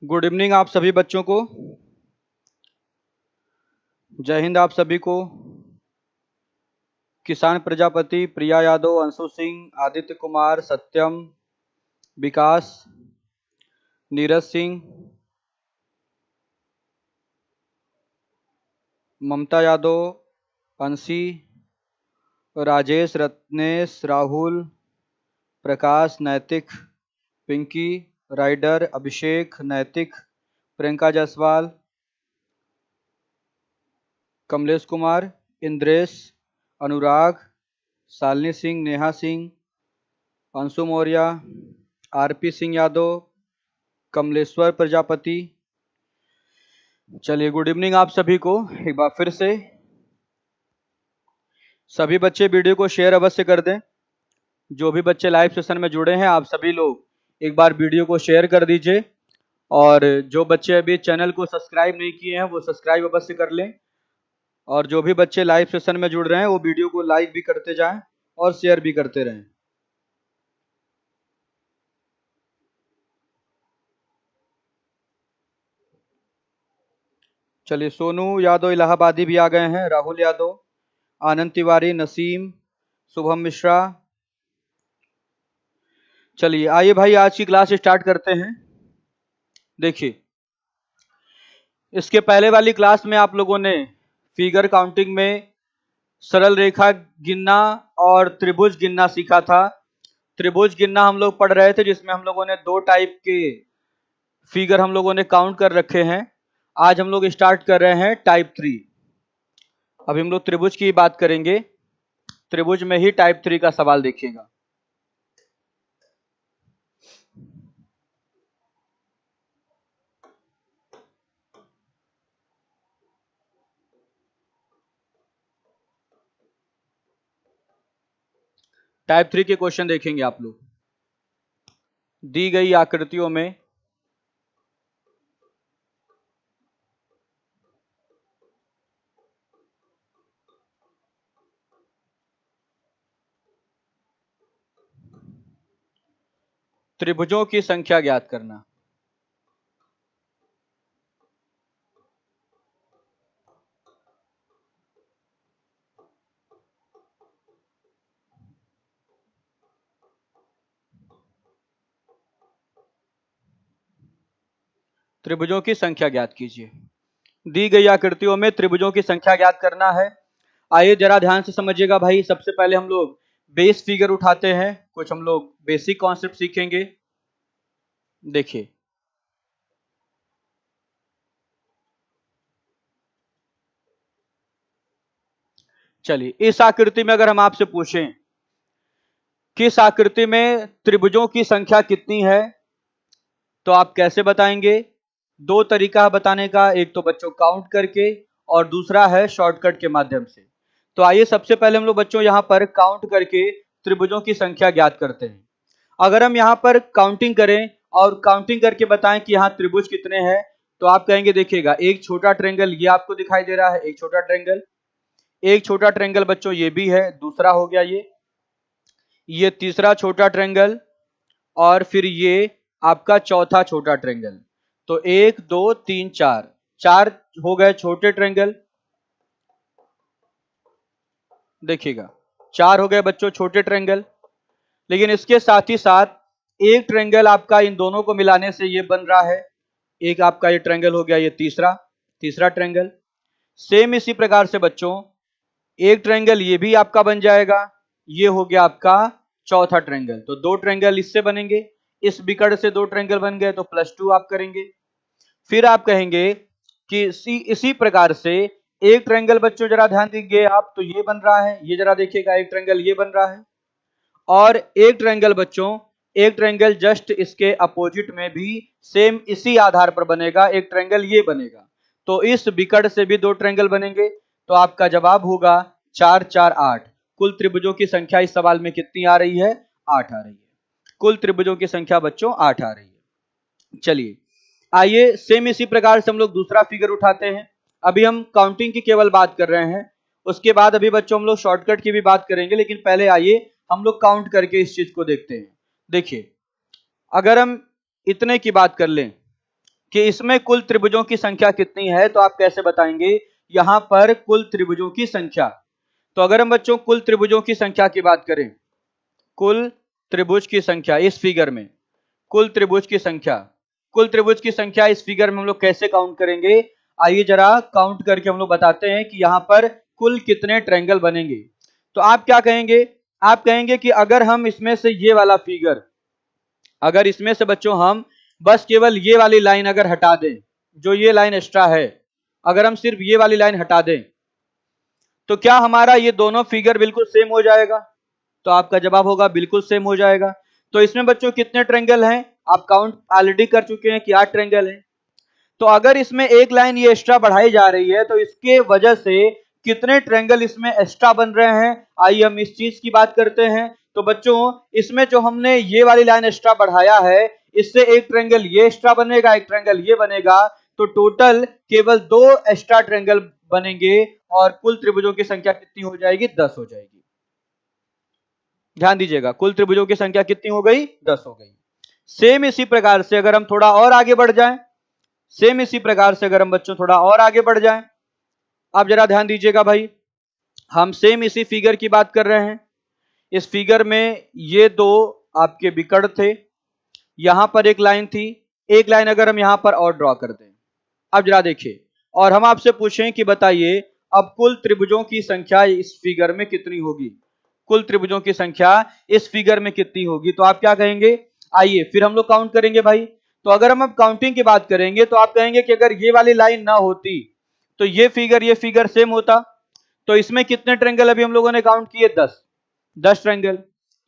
Good evening आप सभी बच्चों को। जय हिंद आप सभी को। किसान प्रजापति, प्रिया यादव, अंशु सिंह, आदित्य कुमार, सत्यम, विकास, नीरज सिंह, ममता यादव, अंशी, राजेश, रत्नेश, राहुल, प्रकाश, नैतिक, पिंकी, राइडर, अभिषेक, नैतिक, प्रियंका जायसवाल, कमलेश कुमार, इंद्रेश, अनुराग, शालिनी सिंह, नेहा सिंह, अंशु मौर्य, आरपी सिंह यादव, कमलेश्वर प्रजापति। चलिए गुड इवनिंग आप सभी को एक बार फिर से। सभी बच्चे वीडियो को शेयर अवश्य कर दें। जो भी बच्चे लाइव सेशन में जुड़े हैं आप सभी लोग एक बार वीडियो को शेयर कर दीजिए, और जो बच्चे अभी चैनल को सब्सक्राइब नहीं किए हैं वो सब्सक्राइब अवश्य कर लें, और जो भी बच्चे लाइव सेशन में जुड़ रहे हैं वो वीडियो को लाइक भी करते जाएं और शेयर भी करते रहें। चलिए सोनू यादव इलाहाबादी भी आ गए हैं, राहुल यादव, आनंद तिवारी, नसीम, शुभम मिश्रा। चलिए आइए भाई आज की क्लास स्टार्ट करते हैं। देखिए इसके पहले वाली क्लास में आप लोगों ने फिगर काउंटिंग में सरल रेखा गिनना और त्रिभुज गिनना सीखा था। त्रिभुज गिनना हम लोग पढ़ रहे थे जिसमें हम लोगों ने दो टाइप के फिगर हम लोगों ने काउंट कर रखे हैं। आज हम लोग स्टार्ट कर रहे हैं टाइप 3। अभी हम लोग त्रिभुज की बात करेंगे। त्रिभुज में ही टाइप 3 का सवाल देखिएगा। टाइप 3 के क्वेश्चन देखेंगे आप लोग। दी गई आकृतियों में त्रिभुजों की संख्या ज्ञात करना। त्रिभुजों की संख्या ज्ञात कीजिए। दी गई आकृतियों में त्रिभुजों की संख्या ज्ञात करना है। आइए जरा ध्यान से समझिएगा भाई। सबसे पहले हम लोग बेस फिगर उठाते हैं, कुछ हम लोग बेसिक कॉन्सेप्ट सीखेंगे। देखिए चलिए इस आकृति में अगर हम आपसे पूछें किस आकृति में त्रिभुजों की संख्या कितनी है तो आप कैसे बताएंगे? दो तरीका है बताने का, एक तो बच्चों काउंट करके और दूसरा है शॉर्टकट के माध्यम से। तो आइए सबसे पहले हम लोग बच्चों यहां पर काउंट करके त्रिभुजों की संख्या ज्ञात करते हैं। अगर हम यहां पर काउंटिंग करें और काउंटिंग करके बताएं कि यहां त्रिभुज कितने हैं तो आप कहेंगे देखिएगा एक छोटा ट्रायंगल ये आपको दिखाई दे रहा है, एक छोटा ट्रायंगल, एक छोटा ट्रायंगल बच्चों ये भी है, दूसरा हो गया ये तीसरा छोटा ट्रायंगल, और फिर ये आपका चौथा छोटा ट्रायंगल। तो 1 2 3 4 चार हो गए छोटे ट्रायंगल। देखिएगा 4 हो गए बच्चों छोटे ट्रायंगल। लेकिन इसके साथ ही साथ एक ट्रायंगल आपका इन दोनों को मिलाने से ये बन रहा है, एक आपका ये ट्रायंगल हो गया, ये तीसरा ट्रायंगल। सेम इसी प्रकार से बच्चों एक ट्रायंगल ये भी आपका बन जाएगा, ये हो गया आपका चौथा ट्रायंगल। तो दो ट्रायंगल इससे बनेंगे, इस बिकड़ से दो ट्रायंगल बन गए तो +2 आप करेंगे। फिर आप कहेंगे कि इसी प्रकार से एक ट्रायंगल बच्चों जरा ध्यान दीजिए आप, तो ये बन रहा है, ये जरा देखिएगा एक ट्रायंगल ये बन रहा है, और एक ट्रायंगल बच्चों एक ट्रायंगल जस्ट इसके अपोजिट में भी सेम इसी आधार पर बनेगा, एक ट्रायंगल ये बनेगा। तो इस बिकड़ से भी दो ट्रायंगल बनेंगे। तो आपका जवाब होगा 4 4 8। कुल त्रिभुजों की संख्या इस सवाल में कितनी आ रही है? 8 आ रही है। कुल त्रिभुजों की संख्या बच्चों 8 आ रही है। चलिए आइए सेम इसी प्रकार से हम लोग दूसरा फिगर उठाते हैं। अभी हम काउंटिंग की केवल बात कर रहे हैं उसके बाद अभी बच्चों हम लोग शॉर्टकट की भी बात करेंगे, लेकिन पहले आइए हम लोग काउंट करके इस चीज को देखते हैं। देखिए, अगर हम इतने की बात कर लें कि इसमें कुल त्रिभुजों की संख्या कितनी है, तो आप कैसे बताएंगे यहां पर कुल त्रिभुजों की संख्या। तो अगर हम बच्चों कुल त्रिभुजों की संख्या की बात करें, कुल त्रिभुज की संख्या इस फिगर में, कुल त्रिभुज की संख्या, कुल त्रिभुज की संख्या इस फिगर में हम लोग कैसे काउंट करेंगे, आइए जरा काउंट करके हम लोग बताते हैं कि यहां पर कुल कितने ट्रायंगल बनेंगे। तो आप क्या कहेंगे, आप कहेंगे कि अगर हम इसमें से ये वाला फिगर, अगर इसमें से बच्चों हम बस केवल ये वाली लाइन अगर हटा दें, जो ये लाइन एक्स्ट्रा है, अगर हम सिर्फ ये वाली लाइन हटा दें, तो क्या हमारा ये दोनों फिगर बिल्कुल सेम हो जाएगा? तो आपका जवाब होगा बिल्कुल सेम हो जाएगा। तो इसमें बच्चों कितने ट्रायंगल हैं, आप काउंट ऑलरेडी कर चुके हैं कि 8 ट्रायंगल हैं। तो अगर इसमें एक लाइन ये एक्स्ट्रा बढ़ाई जा रही है, तो इसके वजह से कितने ट्रायंगल इसमें एक्स्ट्रा बन रहे हैं, आइए हम इस चीज की बात करते हैं। तो बच्चों इसमें जो हमने ये वाली लाइन एक्स्ट्रा बढ़ाया है, इससे एक ट्रायंगल ये एक्स्ट्रा बनेगा, एक ट्रायंगल ये बनेगा, तो टोटल केवल 2 एक्स्ट्रा ट्रायंगल बनेंगे और कुल त्रिभुजों की संख्या कितनी हो जाएगी, 10 हो जाएगी। ध्यान दीजिएगा, कुल त्रिभुजों की संख्या कितनी हो गई, 10 हो गई। सेम इसी प्रकार से अगर हम थोड़ा और आगे बढ़ जाएं, सेम इसी प्रकार से अगर हम बच्चों थोड़ा और आगे बढ़ जाएं, आप जरा ध्यान दीजिएगा भाई, हम सेम इसी फिगर की बात कर रहे हैं। इस फिगर में ये दो आपके विकर्ण थे, यहां पर एक लाइन थी, एक लाइन अगर हम यहां पर और ड्रॉ कर दें, अब जरा देखिए, और हम आपसे पूछें कि बताइए अब कुल त्रिभुजों की संख्या इस फिगर में कितनी होगी, कुल त्रिभुजों की संख्या इस फिगर में कितनी होगी, तो आप क्या कहेंगे, आइए फिर हम लोग काउंट करेंगे भाई। तो अगर हम अब काउंटिंग की बात करेंगे, तो आप कहेंगे कि अगर ये वाली लाइन ना होती तो ये फिगर सेम होता। तो इसमें कितने ट्रायंगल अभी हम लोगों ने काउंट किए, 10 ट्रायंगल।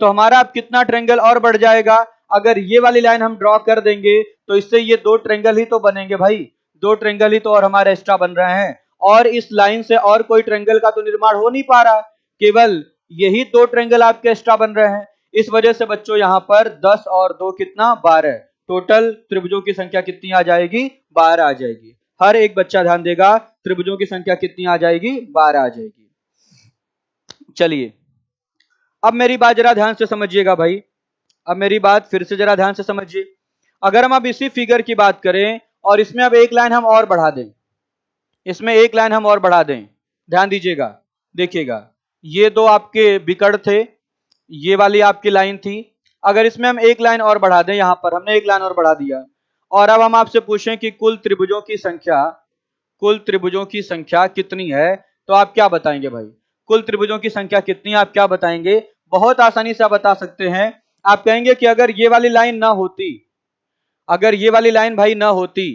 तो हमारा अब कितना ट्रायंगल और बढ़ जाएगा, अगर ये वाली लाइन हम ड्रॉ कर देंगे तो इससे ये 2 ट्रायंगल ही तो बनेंगे भाई, 2 ट्रायंगल ही तो और हमारे एक्स्ट्रा बन रहे हैं, और इस लाइन से और कोई ट्रायंगल का तो निर्माण हो नहीं पा रहा, केवल यही 2 ट्रायंगल आपके एक्स्ट्रा बन रहे हैं। इस वजह से बच्चों यहां पर 10 और 2 कितना, 12, टोटल त्रिभुजों की संख्या कितनी आ जाएगी, 12 आ जाएगी। हर एक बच्चा ध्यान देगा, त्रिभुजों की संख्या कितनी आ जाएगी, 12 आ जाएगी। चलिए अब मेरी बात जरा ध्यान से समझिएगा भाई, अब मेरी बात फिर से जरा ध्यान से समझिए। अगर हम अब इसी फिगर की बात करें और इसमें अब एक लाइन हम और बढ़ा दें, इसमें एक लाइन हम और बढ़ा दें, ध्यान दीजिएगा, देखिएगा, ये दो आपके विकर्ण थे, ये वाली आपकी लाइन थी, अगर इसमें हम एक लाइन और बढ़ा दें, यहां पर हमने एक लाइन और बढ़ा दिया, और अब हम आपसे पूछें कि कुल त्रिभुजों की संख्या, कुल त्रिभुजों की संख्या कितनी है, तो आप क्या बताएंगे भाई, कुल त्रिभुजों की संख्या कितनी है, आप क्या बताएंगे, बहुत आसानी से आप बता सकते हैं। आप कहेंगे कि अगर ये वाली लाइन ना होती, अगर ये वाली लाइन भाई ना होती,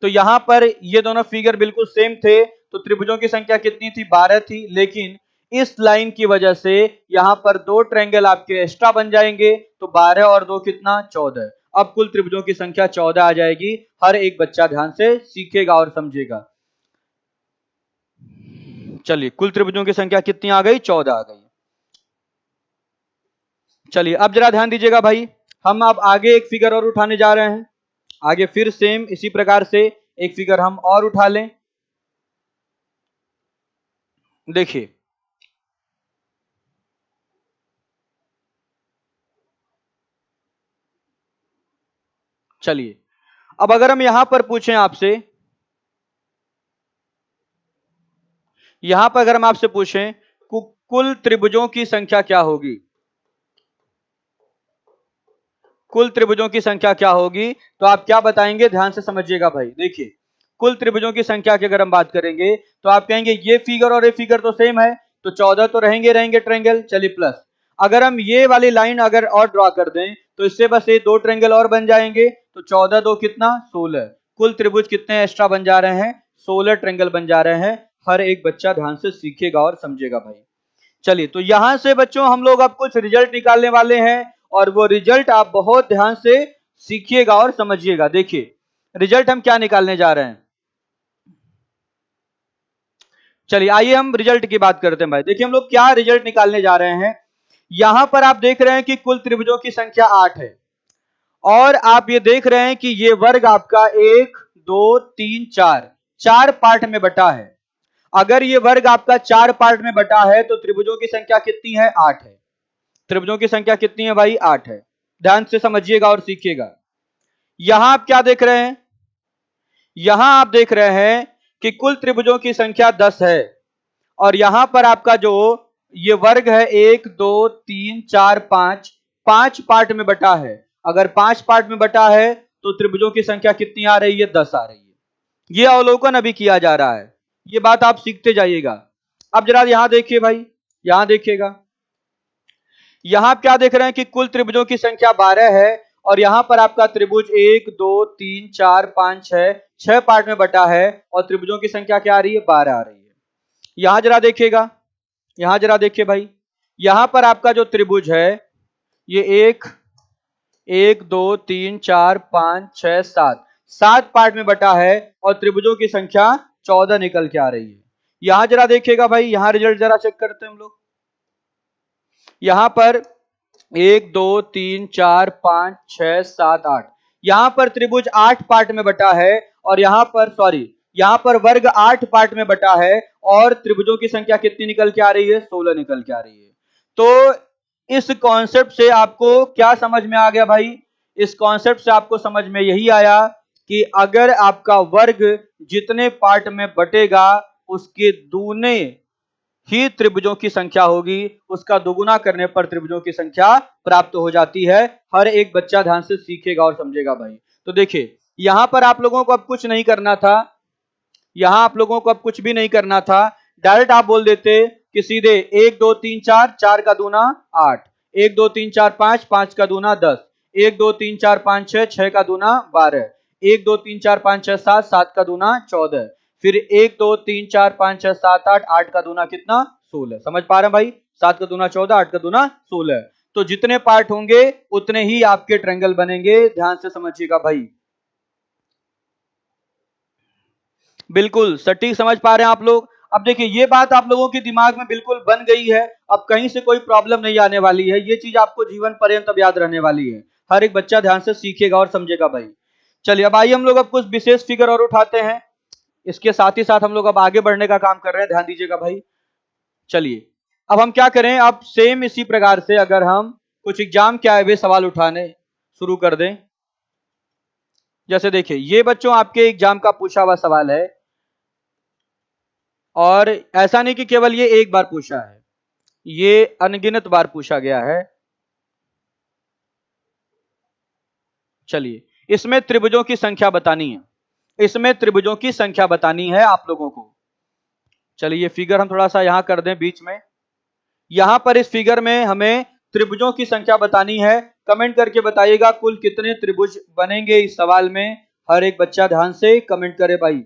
तो यहां पर ये दोनों फिगर बिल्कुल सेम थे, तो त्रिभुजों की संख्या कितनी थी, 12 थी, लेकिन इस लाइन की वजह से यहां पर 2 ट्रायंगल आपके एक्स्ट्रा बन जाएंगे, तो 12 और 2 कितना, 14। अब कुल त्रिभुजों की संख्या 14 आ जाएगी। हर एक बच्चा ध्यान से सीखेगा और समझेगा। चलिए कुल त्रिभुजों की संख्या कितनी आ गई, 14 आ गई। चलिए अब जरा ध्यान दीजिएगा भाई, हम अब आगे एक फिगर और उठाने जा रहे हैं, आगे फिर सेम इसी प्रकार से एक फिगर हम और उठा लें। देखिए चलिए अब अगर हम यहां पर पूछें आपसे, यहां पर अगर हम आपसे पूछें कुल त्रिभुजों की संख्या क्या होगी, कुल त्रिभुजों की संख्या क्या होगी, तो आप क्या बताएंगे, ध्यान से समझिएगा भाई। देखिए कुल त्रिभुजों की संख्या की अगर हम बात करेंगे, तो आप कहेंगे ये फिगर और ये फिगर तो सेम है, तो 14 तो रहेंगे ट्रायंगल, चलिए प्लस अगर हम ये वाली लाइन अगर और ड्रॉ कर दें, तो इससे बस ये 2 ट्रायंगल और बन जाएंगे, तो 14 2 कितना, 16। कुल त्रिभुज कितने एक्स्ट्रा बन जा रहे हैं, 16 ट्रायंगल बन जा रहे हैं। हर एक बच्चा ध्यान से सीखेगा और समझेगा भाई। चलिए तो यहां से बच्चों हम लोग अब कुछ रिजल्ट निकालने वाले हैं, और वो रिजल्ट आप बहुत ध्यान से सीखिएगा और समझिएगा। देखिए रिजल्ट हम क्या निकालने जा रहे हैं, चलिए आइए हम रिजल्ट की बात करते हैं भाई। देखिए हम लोग क्या रिजल्ट निकालने जा रहे हैं, यहां पर आप देख रहे हैं कि कुल त्रिभुजों की संख्या 8 है, और आप ये देख रहे हैं कि ये वर्ग आपका 1 2 3 4 पार्ट में बटा है। अगर ये वर्ग आपका 4 पार्ट में बटा है तो त्रिभुजों की संख्या कितनी है? 8 है। त्रिभुजों की संख्या कितनी है भाई? 8 है। ध्यान से समझिएगा और सीखिएगा। यहां आप क्या देख रहे हैं? यहां आप देख रहे हैं कि कुल त्रिभुजों की संख्या 10 है और यहां पर आपका जो ये वर्ग है 1 2 3 4 5 5 पार्ट में बटा है। अगर 5 पार्ट में बटा है तो त्रिभुजों की संख्या कितनी आ रही है? 10 आ रही है। ये अवलोकन अभी किया जा रहा है, ये बात आप सीखते जाइएगा। अब जरा यहां देखिए भाई, यहां देखिएगा, यहां आप क्या देख रहे हैं कि कुल त्रिभुजों की संख्या 12 है और यहां पर आपका त्रिभुज 1 2 3 4 5 6 पार्ट में बटा है और त्रिभुजों की संख्या क्या आ रही है? 12 आ रही है। यहां जरा देखिएगा, यहां जरा देखिए भाई, यहां पर आपका जो त्रिभुज है ये 1 2 3 4 5 6 7 पार्ट में बटा है और त्रिभुजों की संख्या 14 निकल के आ रही है। यहां जरा देखिएगा भाई, यहां रिजल्ट जरा चेक करते हैं हम लोग। यहां पर 1 2 3 4 5 6 7 8, यहां पर त्रिभुज 8 पार्ट में बटा है और यहां पर वर्ग 8 पार्ट में बटा है और त्रिभुजों की संख्या कितनी निकल के आ रही है? 16 निकल के आ रही है। तो इस कॉन्सेप्ट से आपको क्या समझ में आ गया भाई? इस कॉन्सेप्ट से आपको समझ में यही आया कि अगर आपका वर्ग जितने पार्ट में बटेगा उसके दूने ही त्रिभुजों की संख्या होगी, उसका दोगुना करने पर त्रिभुजों की संख्या प्राप्त हो जाती है। हर एक बच्चा ध्यान से सीखेगा और समझेगा भाई। तो देखिए, यहां पर आप लोगों को अब कुछ नहीं करना था, यहां आप लोगों को अब कुछ भी नहीं करना था। डायरेक्ट आप बोल देते कि सीधे 1 2 3 4, 4 का दूना 8, 1 2 3 4 5, 5 का दूना 10, 1 2 3 4 5 6, 6 का दूना 12, 1 2 3 4 5 6 7, 7 का दूना 14, फिर 1 2 3 4 5 6 7 8, 8 का दूना कितना? 16। समझ पा रहे हैं भाई? 7 का दूना 14, 8 का दूना 16। तो जितने पार्ट होंगे उतने ही आपके ट्रायंगल बनेंगे। ध्यान से समझिएगा भाई, बिल्कुल सटीक समझ पा रहे हैं आप लोग। अब देखिए, ये बात आप लोगों के दिमाग में बिल्कुल बन गई है, अब कहीं से कोई प्रॉब्लम नहीं आने वाली है। ये चीज आपको जीवन पर्यंत अब याद रहने वाली है। हर एक बच्चा ध्यान से सीखेगा और समझेगा भाई। चलिए, अब आइए हम लोग अब कुछ विशेष फिगर और उठाते हैं। इसके साथ ही साथ हम लोग अब आगे बढ़ने का काम कर रहे हैं, ध्यान दीजिएगा भाई। चलिए, अब हम क्या करें, अब सेम इसी प्रकार से अगर हम कुछ एग्जाम के आए हुए सवाल उठाने शुरू कर दें। जैसे देखिए, ये बच्चों आपके एग्जाम का पूछा हुआ सवाल है और ऐसा नहीं कि केवल ये एक बार पूछा है, ये अनगिनत बार पूछा गया है। चलिए, इसमें त्रिभुजों की संख्या बतानी है, इसमें त्रिभुजों की संख्या बतानी है आप लोगों को। चलिए, ये फिगर हम थोड़ा सा यहां कर दें बीच में। यहां पर इस फिगर में हमें त्रिभुजों की संख्या बतानी है। कमेंट करके बताइएगा कुल कितने त्रिभुज बनेंगे इस सवाल में। हर एक बच्चा ध्यान से कमेंट करे भाई।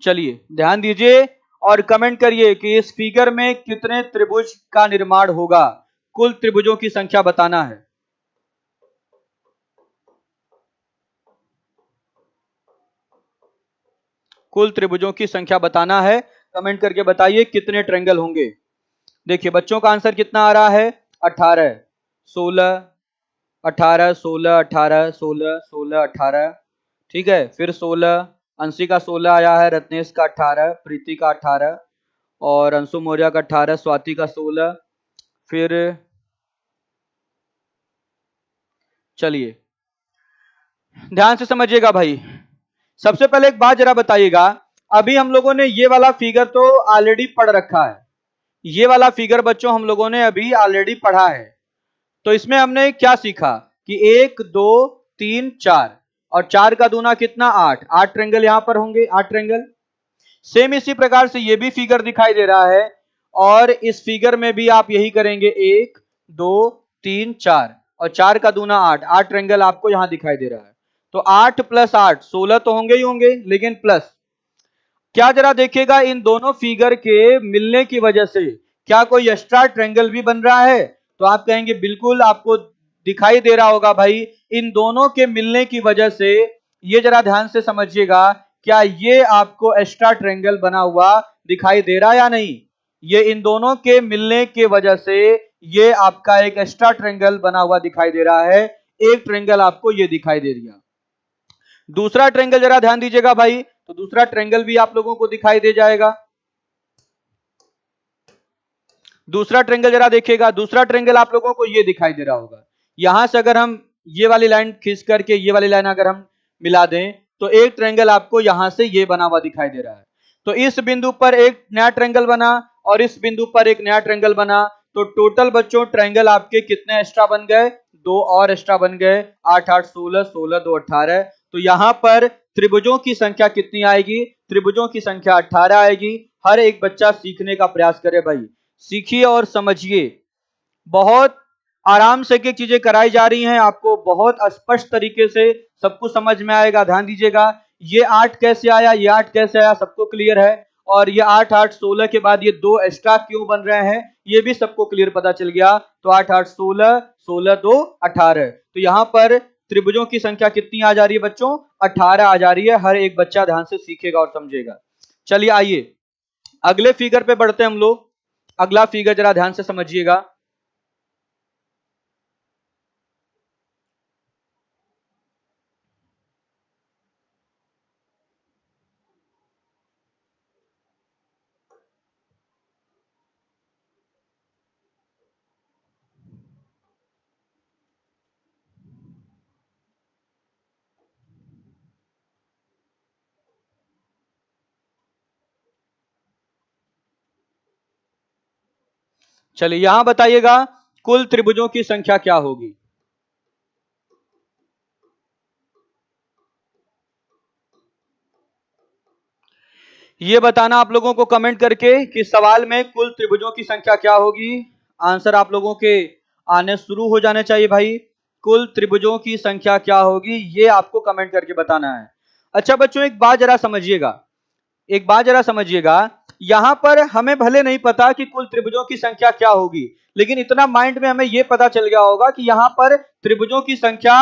चलिए, ध्यान दीजिए और कमेंट करिए कि इस फिगर में कितने त्रिभुज का निर्माण होगा। कुल त्रिभुजों की संख्या बताना है। कुल त्रिभुजों की संख्या बताना है। कमेंट करके बताइए कितने ट्रायंगल होंगे। देखिए, बच्चों का आंसर कितना आ रहा है? 18, 16, 18, 16, 18, 16, 16, 18। ठीक है, फिर 16, अंशी का 16 आया है, रत्नेश का 18, प्रीति का 18 और अंशु मौर्य का 18, स्वाति का 16। फिर चलिए, ध्यान से समझिएगा भाई। सबसे पहले एक बात जरा बताइएगा, अभी हम लोगों ने ये वाला फिगर तो ऑलरेडी पढ़ रखा है। ये वाला फिगर बच्चों हम लोगों ने अभी ऑलरेडी पढ़ा है। तो इसमें हमने क्या सीखा कि 1 2 3 4 और 4 का दूना कितना? 8। 8 ट्रायंगल यहां पर होंगे, 8 ट्रायंगल। सेम इसी प्रकार से ये भी फिगर दिखाई दे रहा है और इस फिगर में भी आप यही करेंगे। 1 2 3 4 और 4 का दूना 8। 8 ट्रायंगल आपको यहां दिखाई दे रहा है। तो 8 + 8 16 तो होंगे ही होंगे, लेकिन प्लस क्या जरा देखिएगा, इन दोनों फिगर के मिलने की वजह से क्या कोई एक्स्ट्रा ट्रायंगल भी बन रहा है? तो आप कहेंगे बिल्कुल, आपको दिखाई दे रहा होगा भाई। इन दोनों के मिलने की वजह से, ये जरा ध्यान से समझिएगा, क्या ये आपको एक्स्ट्रा ट्रायंगल बना हुआ दिखाई दे रहा है या नहीं? ये इन दोनों के मिलने की वजह से ये आपका एक एक्स्ट्रा ट्रायंगल बना हुआ दिखाई दे रहा है। एक ट्रायंगल आपको ये दिखाई दे दिया। दूसरा ट्रायंगल जरा ध्यान दीजिएगा भाई, तो दूसरा ट्रायंगल भी आप लोगों को दिखाई दे जाएगा। दूसरा ट्रेंगल जरा देखिएगा, दूसरा ट्रेंगल आप लोगों को ये दिखाई दे रहा होगा। यहां से अगर हम ये वाली लाइन खींच करके ये वाली लाइन अगर हम मिला दें तो एक ट्रेंगल आपको यहां से ये बना हुआ दिखाई दे रहा है। तो इस बिंदु पर एक नया ट्रेंगल बना और इस बिंदु पर एक नया ट्रेंगल बना, तो टोटल बच्चों ट्रायंगल आपके कितने एक्स्ट्रा बन गए? 2 और एक्स्ट्रा बन गए। 8 8 16, 16 2 18। तो यहां पर त्रिभुजों की संख्या कितनी आएगी? त्रिभुजों की संख्या 18 आएगी। हर एक बच्चा सीखने का प्रयास करे भाई, सीखिए और समझिए। बहुत आराम से की चीजें कराई जा रही हैं, आपको बहुत स्पष्ट तरीके से सब कुछ समझ में आएगा। ध्यान दीजिएगा, ये 8 कैसे आया, ये 8 कैसे आया, सबको क्लियर है। और ये 8 8 16 के बाद ये 2 एक्स्ट्रा क्यों बन रहे हैं, ये भी सबको क्लियर पता चल गया। तो 8 8 16, 16 2 18। तो यहां पर त्रिभुजों की संख्या कितनी आ जा रही है बच्चों? 18 आ जा रही है। हर एक बच्चा ध्यान से सीखेगा और समझेगा। चलिए आइए अगले फिगर पे बढ़ते हैं हम लोग। अगला फिगर जरा ध्यान से समझिएगा। चलिए यहां बताइएगा कुल त्रिभुजों की संख्या क्या होगी? ये बताना आप लोगों को कमेंट करके कि सवाल में कुल त्रिभुजों की संख्या क्या होगी। आंसर आप लोगों के आने शुरू हो जाने चाहिए भाई। कुल त्रिभुजों की संख्या क्या होगी ये आपको कमेंट करके बताना है। अच्छा बच्चों एक बात जरा समझिएगा, एक बात जरा समझिएगा। यहां पर हमें भले नहीं पता कि कुल त्रिभुजों की संख्या क्या होगी, लेकिन इतना माइंड में हमें यह पता चल गया होगा कि यहां पर त्रिभुजों की संख्या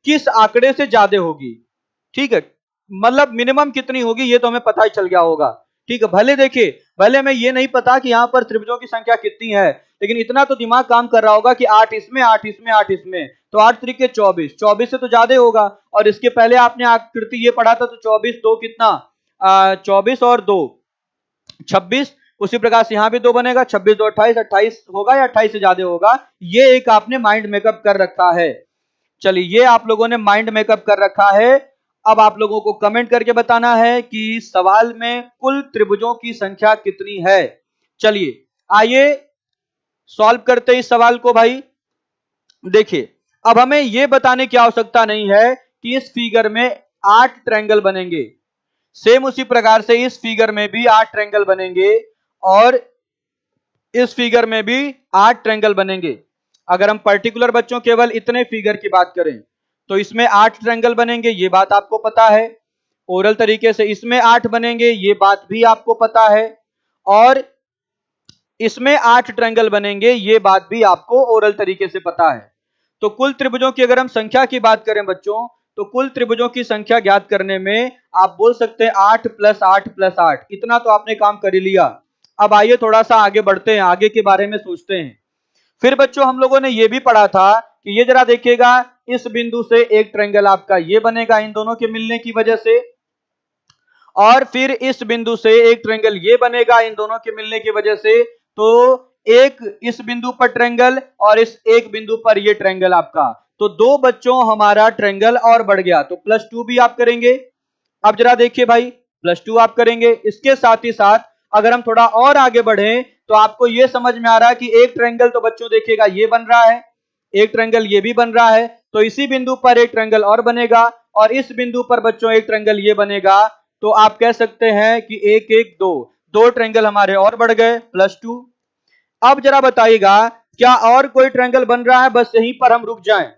किस आंकड़े से ज्यादा होगी। ठीक है, मतलब मिनिमम कितनी होगी ये तो हमें पता ही चल गया होगा। ठीक है, भले देखिए, भले हमें ये नहीं पता कि यहां पर त्रिभुजों की संख्या कितनी है, लेकिन इतना तो दिमाग काम कर रहा होगा कि 8 इसमें, 8 इसमें, 8 इसमें, तो 8 त्रिके 24, 24 से तो ज्यादा होगा। और इसके पहले आपने आकृति ये पढ़ा था तो 24 2 कितना, 24 और 2 26। उसी प्रकार से यहां भी 2 बनेगा, 26 2 28, 28 होगा या 28 से ज्यादा होगा, ये एक आपने माइंड मेकअप कर रखा है। चलिए ये आप लोगों ने माइंड मेकअप कर रखा है। अब आप लोगों को कमेंट करके बताना है कि सवाल में कुल त्रिभुजों की संख्या कितनी है। चलिए आइए सॉल्व करते हैं इस सवाल को भाई। देखिए अब हमें यह बताने की आवश्यकता नहीं है कि इस फिगर में 8 ट्रायंगल बनेंगे। सेम उसी प्रकार से इस फिगर में भी 8 ट्रायंगल बनेंगे और इस फिगर में भी 8 ट्रायंगल बनेंगे। अगर हम पर्टिकुलर बच्चों केवल इतने फिगर की बात करें तो इसमें 8 ट्रायंगल बनेंगे, ये बात आपको पता है। ओरल तरीके से इसमें 8 बनेंगे, ये बात भी आपको पता है। और इसमें 8 ट्रायंगल बनेंगे, ये बात भी आपको ओरल तरीके से पता है। तो कुल त्रिभुजों की अगर हम संख्या की बात करें बच्चों, तो कुल त्रिभुजों की संख्या ज्ञात करने में आप बोल सकते हैं 8 + 8 + 8। इतना तो आपने काम कर ही लिया। अब आइए थोड़ा सा आगे बढ़ते हैं, आगे के बारे में सोचते हैं। फिर बच्चों हम लोगों ने यह भी पढ़ा था कि ये जरा देखिएगा, इस बिंदु से एक ट्रायंगल आपका ये बनेगा इन दोनों के मिलने की वजह से, और फिर इस बिंदु से एक ट्रायंगल ये बनेगा इन दोनों के मिलने की वजह से। तो एक इस बिंदु पर ट्रायंगल और इस एक बिंदु पर ये ट्रायंगल आपका, तो दो बच्चों हमारा ट्रायंगल और बढ़ गया। तो +2 भी आप करेंगे। अब जरा देखिए भाई, +2 आप करेंगे। इसके साथ ही साथ अगर हम थोड़ा और आगे बढ़े तो आपको यह समझ में आ रहा है कि एक ट्रायंगल तो बच्चों देखिएगा ये बन रहा है, एक ट्रायंगल ये भी बन रहा है, तो इसी बिंदु पर एक ट्रायंगल और बनेगा और इस बिंदु पर बच्चों एक ट्रायंगल ये बनेगा। तो आप कह सकते हैं कि 1 1 2, दो ट्रायंगल हमारे और बढ़ गए +2। अब जरा बताइएगा क्या और कोई ट्रायंगल बन रहा है, बस यहीं पर हम रुक जाएं?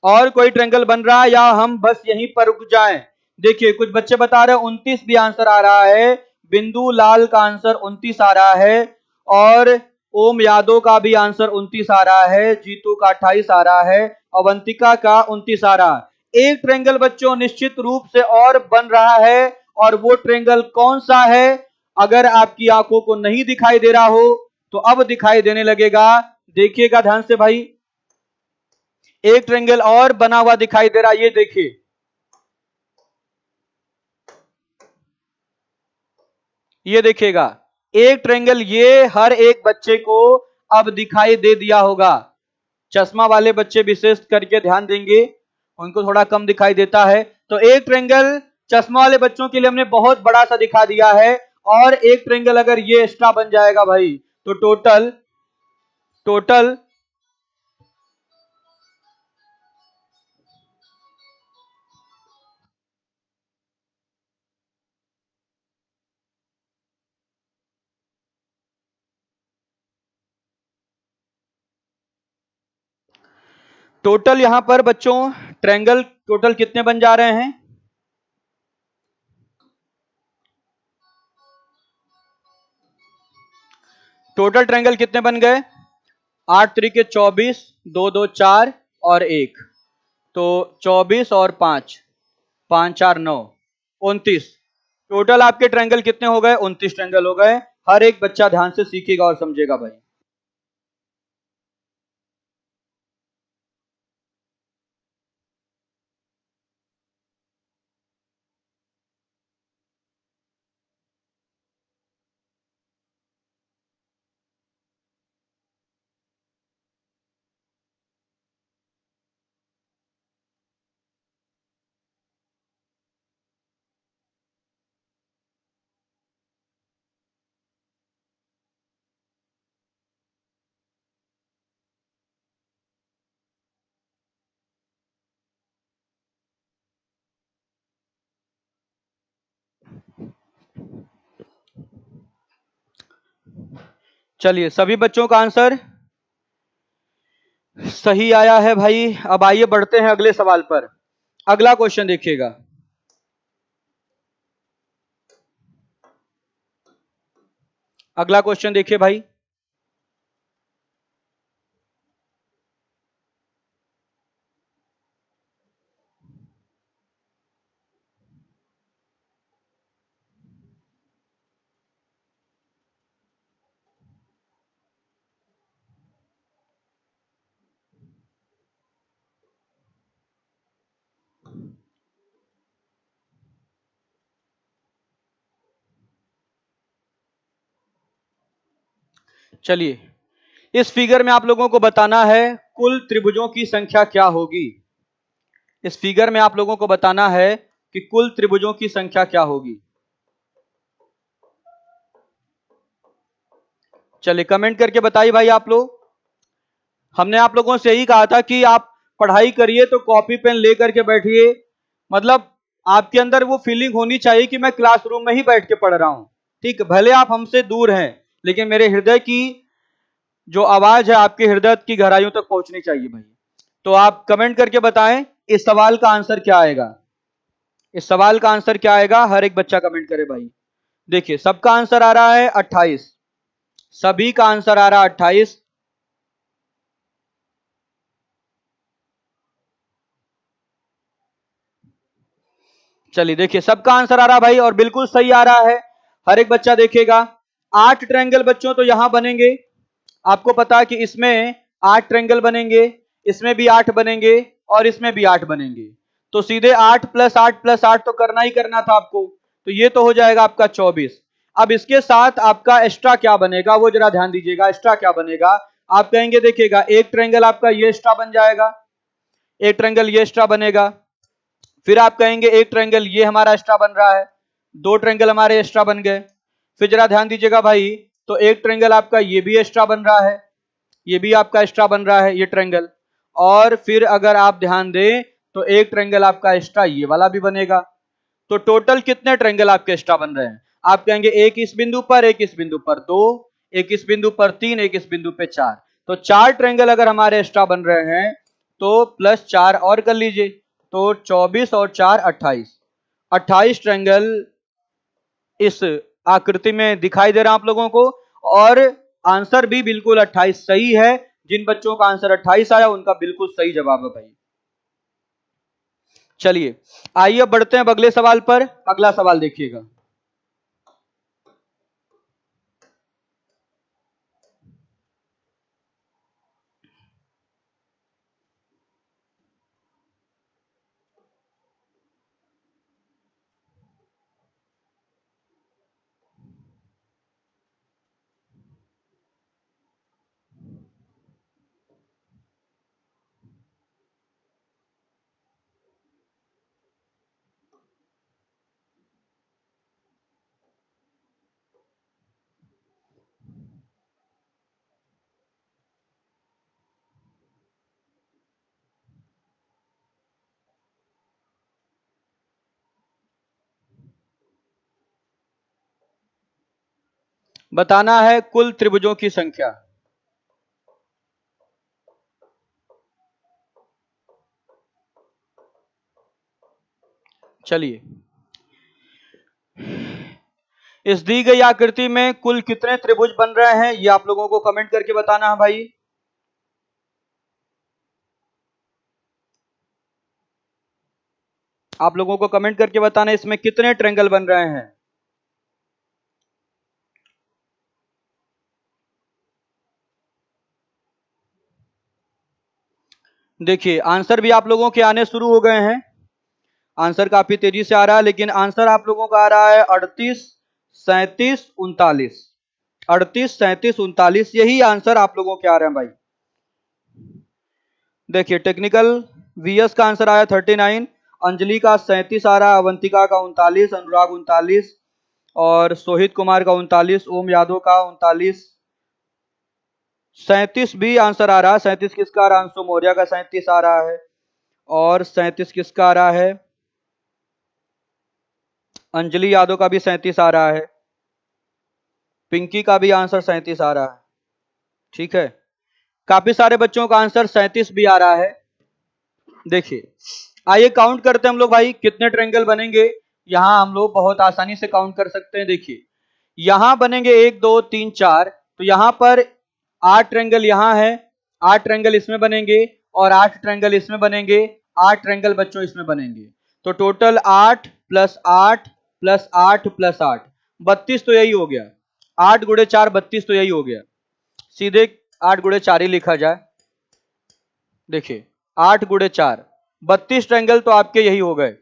और कोई ट्रायंगल बन रहा है या हम बस यहीं पर रुक जाएं? देखिए कुछ बच्चे बता रहे हैं 29 भी आंसर आ रहा है, बिंदु लाल का आंसर 29 आ रहा है, और ओम यादव का भी आंसर 29 आ रहा है, जीतू का 28 आ रहा है, अवंतिका का 29 आ रहा है। एक ट्रायंगल बच्चों निश्चित रूप से और बन रहा है, और वो ट्रायंगल कौन सा है? अगर आपकी आंखों को नहीं दिखाई दे रहा हो तो अब दिखाई देने लगेगा। देखिएगा ध्यान से भाई, एक ट्रायंगल और बना हुआ दिखाई दे रहा है, ये देखिए, ये देखिएगा एक ट्रायंगल ये हर एक बच्चे को अब दिखाई दे दिया होगा। चश्मा वाले बच्चे विशेष करके ध्यान देंगे, उनको थोड़ा कम दिखाई देता है। तो एक ट्रायंगल चश्मा वाले बच्चों के लिए हमने बहुत बड़ा सा दिखा दिया है, और एक ट्रायंगल अगर ये एक्स्ट्रा बन जाएगा भाई, तो टोटल टोटल टोटल यहां पर बच्चों ट्रायंगल टोटल कितने बन जा रहे हैं? टोटल ट्रायंगल कितने बन गए? 8 तरीके 24, 2 2 4 और 1, तो 24 और 5, 5 4 9, 29। टोटल आपके ट्रायंगल कितने हो गए? 29 ट्रायंगल हो गए। हर एक बच्चा ध्यान से सीखेगा और समझेगा भाई। चलिए, सभी बच्चों का आंसर सही आया है भाई। अब आइए बढ़ते हैं अगले सवाल पर। अगला क्वेश्चन देखिएगा। अगला क्वेश्चन देखिए भाई। चलिए, इस फिगर में आप लोगों को बताना है कुल त्रिभुजों की संख्या क्या होगी। इस फिगर में आप लोगों को बताना है कि कुल त्रिभुजों की संख्या क्या होगी। चलिए, कमेंट करके बताइए भाई आप लोग। हमने आप लोगों से यही कहा था कि आप पढ़ाई करिए तो कॉपी पेन लेकर के बैठिए, मतलब आपके अंदर वो फीलिंग होनी चाहिए कि मैं क्लासरूम में ही बैठ के पढ़ रहा हूं। ठीक, भले आप हमसे दूर हैं, लेकिन मेरे हृदय की जो आवाज है आपके हृदय की गहराइयों तक पहुंचनी चाहिए भाई। तो आप कमेंट करके बताएं इस सवाल का आंसर क्या आएगा। इस सवाल का आंसर क्या आएगा, हर एक बच्चा कमेंट करे भाई। देखिए, सबका आंसर आ रहा है 28। सभी का आंसर आ रहा है 28। चलिए देखिए, सबका आंसर आ रहा भाई और बिल्कुल सही आ रहा है। हर एक बच्चा देखेगा। 8 ट्रायंगल बच्चों तो यहां बनेंगे। आपको पता है कि इसमें 8 ट्रायंगल बनेंगे, इसमें भी 8 बनेंगे और इसमें भी 8 बनेंगे। तो सीधे 8 प्लस 8 प्लस 8 तो करना ही करना था आपको। तो ये तो हो जाएगा आपका 24। अब इसके साथ आपका एक्स्ट्रा क्या बनेगा वो जरा ध्यान दीजिएगा। एक्स्ट्रा क्या बनेगा आप कहेंगे, देखिएगा एक ट्रायंगल आपका ये एक्स्ट्रा बन जाएगा, एक ट्रायंगल ये एक्स्ट्रा बनेगा। फिर आप कहेंगे एक ट्रायंगल ये हमारा एक्स्ट्रा बन रहा है, दो ट्रायंगल हमारे एक्स्ट्रा बन गए। फिर जरा ध्यान दीजिएगा भाई, तो एक ट्रायंगल आपका ये भी एक्स्ट्रा बन रहा है, ये भी आपका एक्स्ट्रा बन रहा है ये ट्रायंगल। और फिर अगर आप ध्यान दें तो एक ट्रायंगल आपका एक्स्ट्रा ये वाला भी बनेगा। तो टोटल कितने ट्रायंगल आपके एक्स्ट्रा बन रहे हैं? आप कहेंगे एक इस बिंदु पर, एक इस बिंदु पर, दो, एक इस बिंदु पर, तीन, एक इस बिंदु पे, चार। तो 4 ट्रायंगल अगर हमारे एक्स्ट्रा बन रहे हैं तो प्लस 4 और कर लीजिए, तो 24 और 4 28। 28 ट्रायंगल इस आकृति में दिखाई दे रहा है आप लोगों को। और आंसर भी बिल्कुल 28 सही है। जिन बच्चों का आंसर 28 आया उनका बिल्कुल सही जवाब है भाई। चलिए, आइए बढ़ते हैं अब अगले सवाल पर। अगला सवाल देखिएगा। बताना है कुल त्रिभुजों की संख्या। चलिए, इस दी गई आकृति में कुल कितने त्रिभुज बन रहे हैं ये आप लोगों को कमेंट करके बताना है भाई। आप लोगों को कमेंट करके बताना इसमें कितने ट्रायंगल बन रहे हैं। देखिए, आंसर भी आप लोगों के आने शुरू हो गए हैं। आंसर काफी तेजी से आ रहा है, लेकिन आंसर आप लोगों का आ रहा है 38, 37, 39। 38, 37, 39 यही आंसर आप लोगों के आ रहे हैं भाई। देखिए, टेक्निकल वीएस का आंसर आया 39, अंजलि का 37 आ रहा है, अवंतिका का 39, अनुराग 39 और सोहित कुमार का 39, ओम यादव का 39। 37 भी आंसर आ रहा है। 37 किसका आ रहा है? अंशु मौर्य का 37 आ रहा है। और 37 किसका आ रहा है? अंजलि यादव का भी 37 आ रहा है। पिंकी का भी आंसर 37 आ रहा है। ठीक है, काफी सारे बच्चों का आंसर 37 भी आ रहा है। देखिए, आइए काउंट करते हैं हम लोग भाई कितने ट्रायंगल बनेंगे। यहां हम लोग बहुत आसानी से काउंट कर सकते हैं। देखिए, यहां बनेंगे 1 2 3 4, तो यहां पर 8 ट्रायंगल यहां है, 8 ट्रायंगल इसमें बनेंगे और 8 ट्रायंगल इसमें बनेंगे, 8 ट्रायंगल बच्चों इसमें बनेंगे। तो टोटल 8 प्लस 8 प्लस 8 प्लस 8, 32 तो यही हो गया। 8 गुणे 4 32 तो यही हो गया। सीधे 8 गुणे 4 ही लिखा जाए। देखिए, 8 गुणे 4 32 ट्रायंगल तो आपके यही हो गए।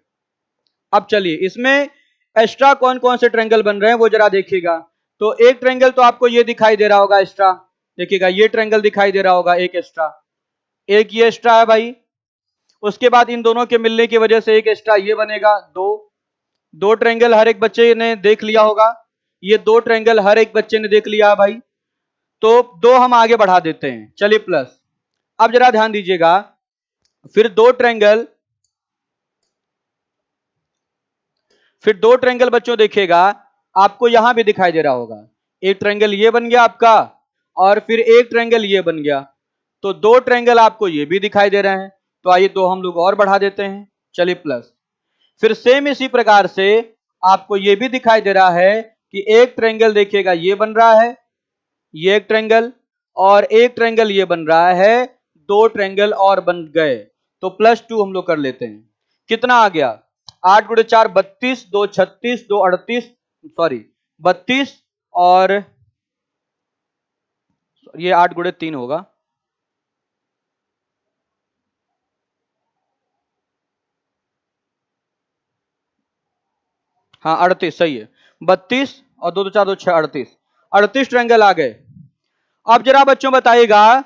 अब चलिए, इसमें एक्स्ट्रा कौन कौन से ट्रायंगल बन रहे हैं वो जरा देखिएगा। तो एक ट्रायंगल तो आपको ये दिखाई दे रहा होगा एक्स्ट्रा। देखिएगा, ये ट्रायंगल दिखाई दे रहा होगा एक एक्स्ट्रा, एक ये एक्स्ट्रा है भाई। उसके बाद इन दोनों के मिलने की वजह से एक एक्स्ट्रा ये बनेगा। दो दो ट्रायंगल हर एक बच्चे ने देख लिया होगा। ये दो ट्रायंगल हर एक बच्चे ने देख लिया भाई। तो दो हम आगे बढ़ा देते हैं। चलिए प्लस, अब जरा ध्यान दीजिएगा, फिर दो ट्रायंगल बच्चों देखिएगा, आपको यहां भी दिखाई दे रहा होगा। एक ट्रायंगल ये बन गया आपका और फिर एक ट्रायंगल ये बन गया। तो दो ट्रायंगल आपको ये भी दिखाई दे रहे हैं। तो आइए दो हम लोग और बढ़ा देते हैं। चलिए प्लस, फिर सेम इसी प्रकार से आपको ये भी दिखाई दे रहा है कि एक ट्रायंगल देखिएगा ये बन रहा है, ये एक ट्रायंगल, और एक ट्रायंगल ये बन रहा है। दो ट्रायंगल और बन गए। तो +2 हम लोग कर लेते हैं। कितना आ गया? 8 गुणे 4 32, 2 36, 2 38, सॉरी 32, और ये 8 गुणे 3 होगा। हाँ 38 सही है। 32 और 2 2 4 2 6 38, 38 ट्रायंगल आ गए। अब जरा बच्चों बताइएगा,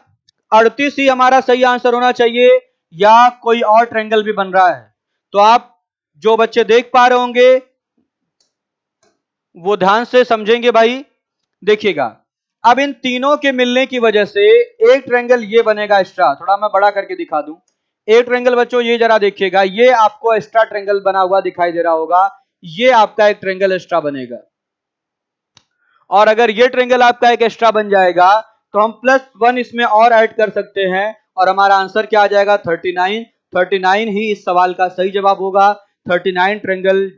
38 ही हमारा सही आंसर होना चाहिए या कोई और ट्रायंगल भी बन रहा है? तो आप जो बच्चे देख पा रहे होंगे वो ध्यान से समझेंगे भाई। देखिएगा, अब इन तीनों के मिलने की वजह से एक ट्रायंगल ये बनेगा एक्स्ट्रा। थोड़ा मैं बड़ा करके दिखा दूं। एक ट्रायंगल बच्चों ये जरा देखिएगा, ये आपको एक्स्ट्रा ट्रायंगल बना हुआ दिखाई दे रहा होगा। ये आपका एक ट्रायंगल एक्स्ट्रा बनेगा। और अगर ये ट्रायंगल आपका एक एक्स्ट्रा बन जाएगा तो हम +1 इसमें और ऐड कर सकते हैं और हमारा आंसर क्या आ जाएगा? 39। 39 ही इस सवाल का सही जवाब होगा। 39 ट्रायंगल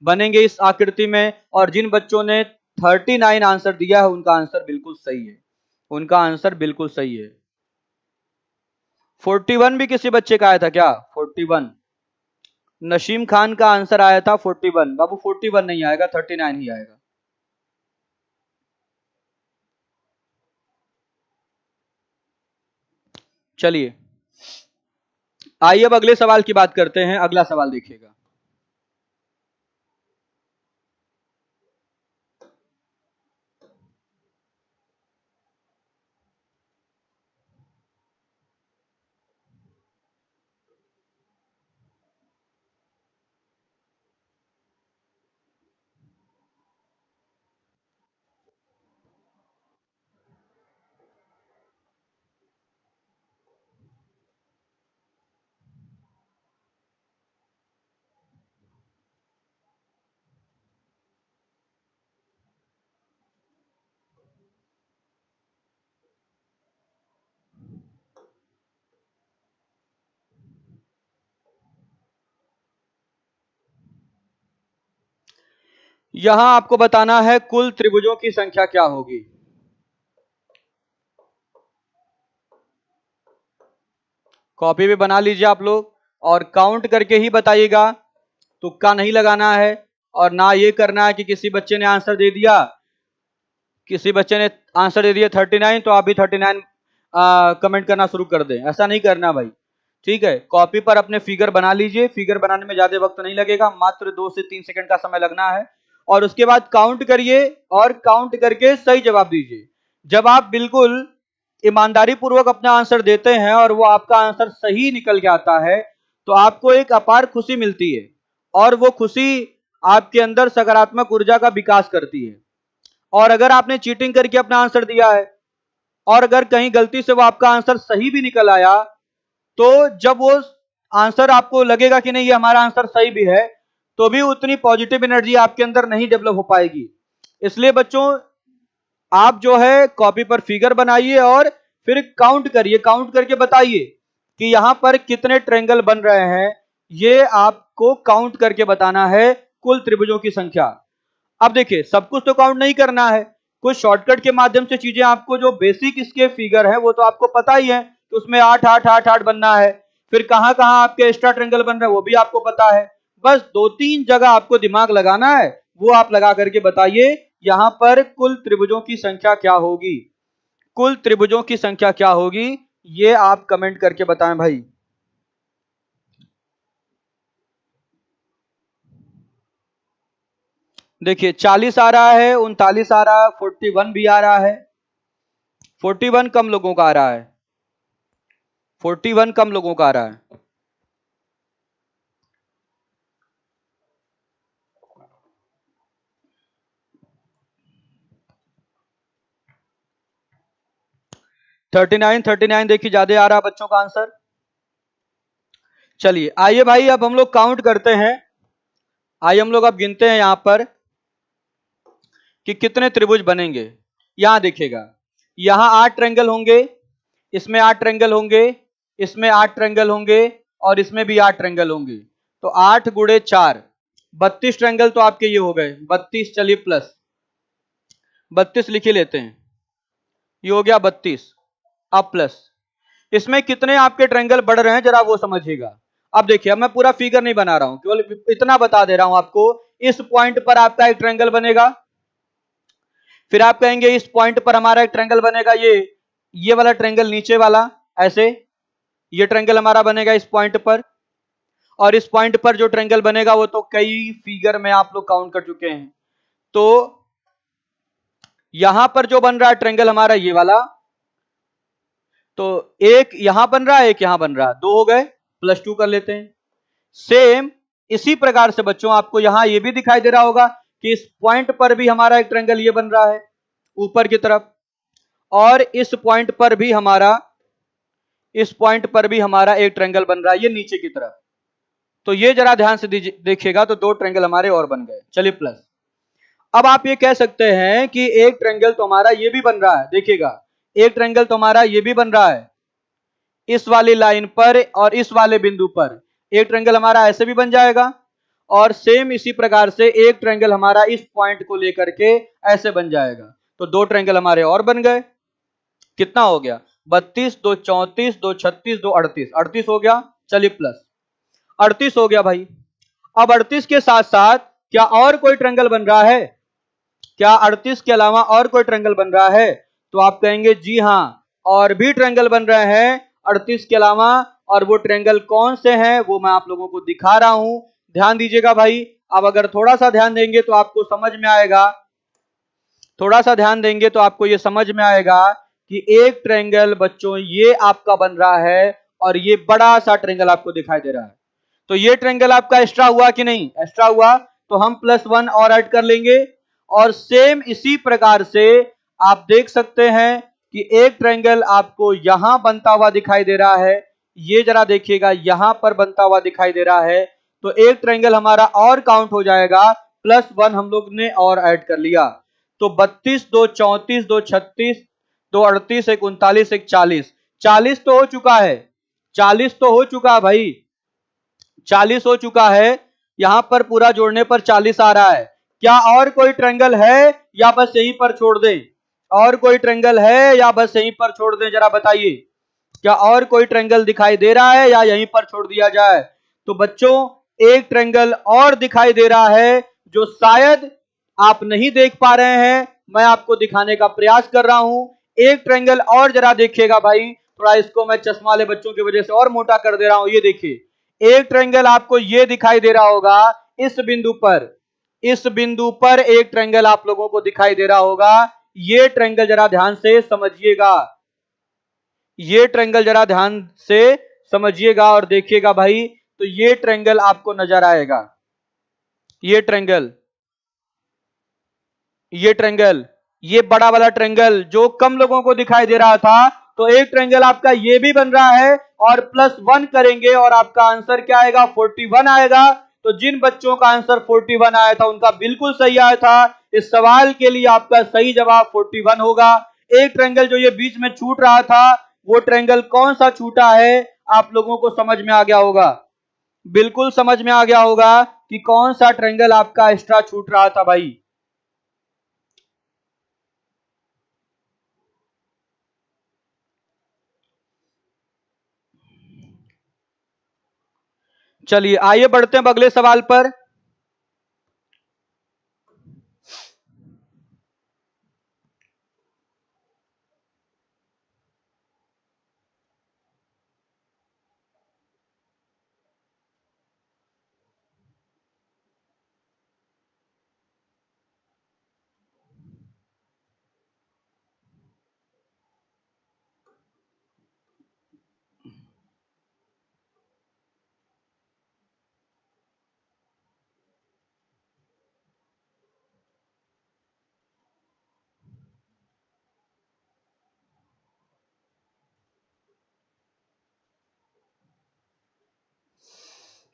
बनेंगे इस आकृति में। और जिन बच्चों ने 39 आंसर दिया है उनका आंसर बिल्कुल सही है। उनका आंसर बिल्कुल सही है। 41 भी किसी बच्चे का आया था क्या? 41 नशीम खान का आंसर आया था 41। बाबू 41 नहीं आएगा, 39 ही आएगा। चलिए, आइए अब अगले सवाल की बात करते हैं। अगला सवाल देखिएगा। यहां आपको बताना है कुल त्रिभुजों की संख्या क्या होगी। कॉपी पे बना लीजिए आप लोग और काउंट करके ही बताइएगा, तुक्का नहीं लगाना है और ना ये करना है कि किसी बच्चे ने आंसर दे दिया, किसी बच्चे ने आंसर दे दिया 39 तो आप भी 39 कमेंट करना शुरू कर दें, ऐसा नहीं करना भाई। ठीक है, कॉपी पर अपने फिगर बना लीजिए, फिगर बनाने में ज्यादा वक्त नहीं लगेगा, मात्र 2 से 3 सेकंड का समय लगना है। और उसके बाद काउंट करिए और काउंट करके सही जवाब दीजिए। जब आप बिल्कुल ईमानदारी पूर्वक अपना आंसर देते हैं और वो आपका आंसर सही निकल के आता है तो आपको एक अपार खुशी मिलती है और वो खुशी आपके अंदर सकारात्मक ऊर्जा का विकास करती है। और अगर आपने चीटिंग करके अपना आंसर दिया है और अगर कहीं गलती से वो आपका आंसर सही भी निकल आया, तो जब वो आंसर आपको लगेगा कि नहीं ये हमारा आंसर सही भी है, तो भी उतनी पॉजिटिव एनर्जी आपके अंदर नहीं डेवलप हो पाएगी। इसलिए बच्चों आप जो है कॉपी पर फिगर बनाइए और फिर काउंट करिए, काउंट करके बताइए कि यहां पर कितने ट्रायंगल बन रहे हैं। ये आपको काउंट करके बताना है कुल त्रिभुजों की संख्या। अब देखिए सब कुछ तो काउंट नहीं करना है, कुछ शॉर्टकट के माध्यम से चीजें आपको जो बेसिक इसके फिगर है वो तो आपको पता ही है कि उसमें 8 8 8 8 बनना है। फिर कहां कहां आपके एक्स्ट्रा ट्रायंगल बन रहा है वो भी आपको पता है। बस 2-3 जगह आपको दिमाग लगाना है, वो आप लगा करके बताइए यहां पर कुल त्रिभुजों की संख्या क्या होगी। कुल त्रिभुजों की संख्या क्या होगी ये आप कमेंट करके बताएं भाई। देखिए 40 आ रहा है, 39 आ रहा है, 41 भी आ रहा है। 41 कम लोगों का आ रहा है, 41 कम लोगों का आ रहा है। थर्टी नाइन देखिए ज्यादा आ रहा है बच्चों का आंसर। चलिए आइए भाई अब हम लोग काउंट करते हैं। आइए हम लोग अब गिनते हैं यहां पर कि कितने त्रिभुज बनेंगे। यहां देखिएगा, यहां 8 ट्रायंगल होंगे, इसमें 8 ट्रायंगल होंगे, इसमें 8 ट्रायंगल होंगे और इसमें भी 8 ट्रायंगल होंगे। तो 8 गुणे 4 32 ट्रायंगल तो आपके ये हो गए 32। चलिए प्लस 32 लिख ही लेते हैं, ये हो गया 32। अब प्लस इसमें कितने आपके ट्रायंगल बढ़ रहे हैं जरा वो समझिएगा। अब देखिए अब मैं पूरा फिगर नहीं बना रहा हूं, केवल इतना बता दे रहा हूं आपको। इस पॉइंट पर आपका एक ट्रायंगल बनेगा, फिर आप कहेंगे इस पॉइंट पर हमारा एक ट्रायंगल बनेगा, ये वाला ट्रायंगल नीचे वाला, ऐसे ये ट्रायंगल हमारा बनेगा इस पॉइंट पर। और इस पॉइंट पर जो ट्रायंगल बनेगा वो तो कई फिगर में आप लोग काउंट कर चुके हैं। तो यहां पर जो बन रहा है ट्रायंगल हमारा ये वाला, तो एक यहां बन रहा है एक यहां बन रहा है, 2 हो गए, +2 कर लेते हैं। सेम इसी प्रकार से बच्चों आपको यहां ये भी दिखाई दे रहा होगा कि इस पॉइंट पर भी हमारा एक ट्रायंगल ये बन रहा है ऊपर की तरफ, और इस पॉइंट पर भी हमारा एक ट्रायंगल बन रहा है ये नीचे की तरफ। तो ये जरा ध्यान से देखिएगा, तो 2 ट्रायंगल हमारे और बन गए। चलिए प्लस। अब आप ये कह सकते हैं कि एक ट्रायंगल तो हमारा ये भी बन रहा है, देखिएगा एक ट्रायंगल तो हमारा ये भी बन रहा है इस वाली लाइन पर और इस वाले बिंदु पर एक ट्रायंगल हमारा ऐसे भी बन जाएगा, और सेम इसी प्रकार से एक ट्रायंगल हमारा इस पॉइंट को लेकर के ऐसे बन जाएगा। तो 2 ट्रायंगल हमारे और बन गए। कितना हो गया 32, 2 34, 2 36, 2 38, 38 हो गया। चलिए प्लस 38 हो गया भाई। अब 38 के साथ साथ क्या और कोई ट्रायंगल बन रहा है? क्या 38 के अलावा और कोई ट्रायंगल बन रहा है? तो आप कहेंगे जी हां, और भी ट्रायंगल बन रहे हैं 38 के अलावा। और वो ट्रायंगल कौन से हैं वो मैं आप लोगों को दिखा रहा हूं, ध्यान दीजिएगा भाई। अब अगर थोड़ा सा ध्यान देंगे तो आपको समझ में आएगा, थोड़ा सा ध्यान देंगे तो आपको ये समझ में आएगा कि एक ट्रायंगल बच्चों ये आपका बन रहा है और ये बड़ा सा ट्रायंगल आपको दिखाई दे रहा है। तो ये ट्रायंगल आपका एक्स्ट्रा हुआ कि नहीं? एक्स्ट्रा हुआ, तो हम +1 और ऐड कर लेंगे। और सेम इसी प्रकार से आप देख सकते हैं कि एक ट्रायंगल आपको यहां बनता हुआ दिखाई दे रहा है, ये जरा देखिएगा यहां पर बनता हुआ दिखाई दे रहा है। तो एक ट्रायंगल हमारा और काउंट हो जाएगा, +1 हम लोग ने और ऐड कर लिया। तो 32, 2 34, 2 36, 2 38, 1 39, 1 40, 40 तो हो चुका है, 40 तो हो चुका है भाई, 40 हो चुका है। यहां पर पूरा जोड़ने पर 40 आ रहा है। क्या और कोई ट्रायंगल है या बस यहीं पर छोड़ दें? और कोई ट्रायंगल है या बस यहीं पर छोड़ दें, जरा बताइए। क्या और कोई ट्रायंगल दिखाई दे रहा है या यहीं पर छोड़ दिया जाए? तो बच्चों, एक ट्रायंगल और दिखाई दे रहा है जो शायद आप नहीं देख पा रहे हैं, मैं आपको दिखाने का प्रयास कर रहा हूं। एक ट्रायंगल और जरा देखिएगा भाई, थोड़ा इसको मैं चश्मा वाले बच्चों की वजह से और मोटा कर दे रहा हूं। ये देखिए, एक ट्रायंगल आपको ये दिखाई दे रहा होगा इस बिंदु पर। इस बिंदु पर एक ट्रायंगल आप लोगों को दिखाई दे रहा होगा। ये ट्रायंगल जरा ध्यान से समझिएगा, ये ट्रायंगल जरा ध्यान से समझिएगा और देखिएगा भाई। तो ये ट्रायंगल आपको नजर आएगा, ये ट्रायंगल, ये ट्रायंगल, ये बड़ा वाला ट्रायंगल जो कम लोगों को दिखाई दे रहा था। तो एक ट्रायंगल आपका ये भी बन रहा है और +1 करेंगे और आपका आंसर क्या आएगा? 41 आएगा। तो जिन बच्चों का आंसर 41 आया था उनका बिल्कुल सही आया था। इस सवाल के लिए आपका सही जवाब 41 होगा। एक ट्रायंगल जो ये बीच में छूट रहा था, वो ट्रायंगल कौन सा छूटा है? आप लोगों को समझ में आ गया होगा, बिल्कुल समझ में आ गया होगा कि कौन सा ट्रायंगल आपका एक्स्ट्रा छूट रहा था भाई। चलिए आइए बढ़ते हैं अब अगले सवाल पर।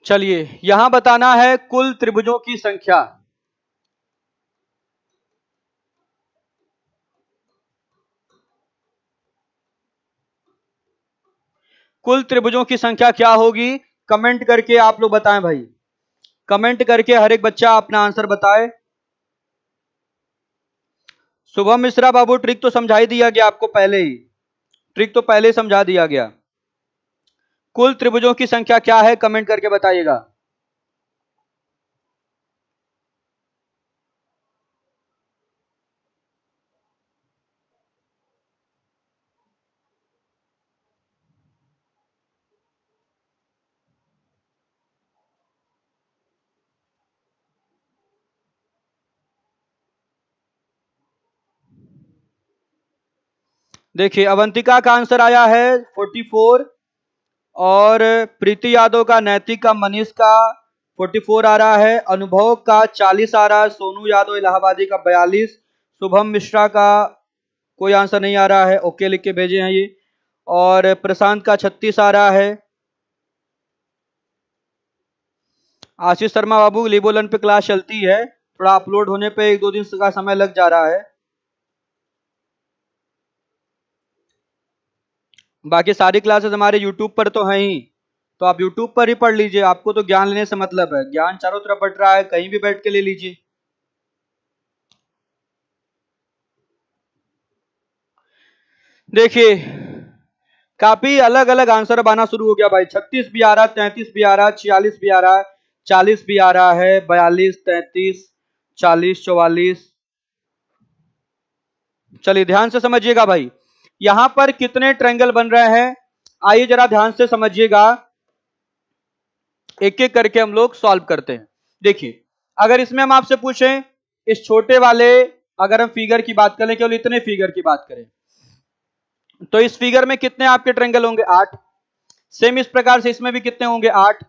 चलिए यहां बताना है कुल त्रिभुजों की संख्या। कुल त्रिभुजों की संख्या क्या होगी? कमेंट करके आप लोग बताएं भाई, कमेंट करके हर एक बच्चा अपना आंसर बताए। शुभम मिश्रा बाबू, ट्रिक तो समझा ही दिया गया आपको पहले ही, ट्रिक तो पहले ही समझा दिया गया। कुल त्रिभुजों की संख्या क्या है, कमेंट करके बताइएगा। देखिए अवंतिका का आंसर आया है 44, और प्रीति यादव का, नैतिक का, मनीष का 44 आ रहा है, अनुभव का 40 आ रहा है, सोनू यादव इलाहाबादी का 42, शुभम मिश्रा का कोई आंसर नहीं आ रहा है, ओके लिख के भेजे हैं ये, और प्रशांत का 36 आ रहा है। आशीष शर्मा बाबू, लिबोलन पे क्लास चलती है, थोड़ा अपलोड होने पे 1-2 दिन का समय लग जा रहा है। बाकी सारी क्लासेस हमारे यूट्यूब पर तो हैं ही, तो आप यूट्यूब पर ही पढ़ लीजिए, आपको तो ज्ञान लेने से मतलब है, ज्ञान चारों तरफ बट रहा है, कहीं भी बैठ के ले लीजिए। देखिए काफी अलग अलग आंसर अब आना शुरू हो गया भाई। 36 भी आ रहा है, 33 भी आ रहा है, 46 भी आ रहा है, 40 भी आ रहा है, 42, 33, 40, 44। चलिए ध्यान से समझिएगा भाई, यहां पर कितने ट्रायंगल बन रहे हैं, आइए जरा ध्यान से समझिएगा, एक एक करके हम लोग सॉल्व करते हैं। देखिए अगर इसमें हम आपसे पूछें, इस छोटे वाले, अगर हम फिगर की बात करें, केवल इतने फिगर की बात करें, तो इस फिगर में कितने आपके ट्रायंगल होंगे? 8। सेम इस प्रकार से इसमें भी कितने होंगे? 8।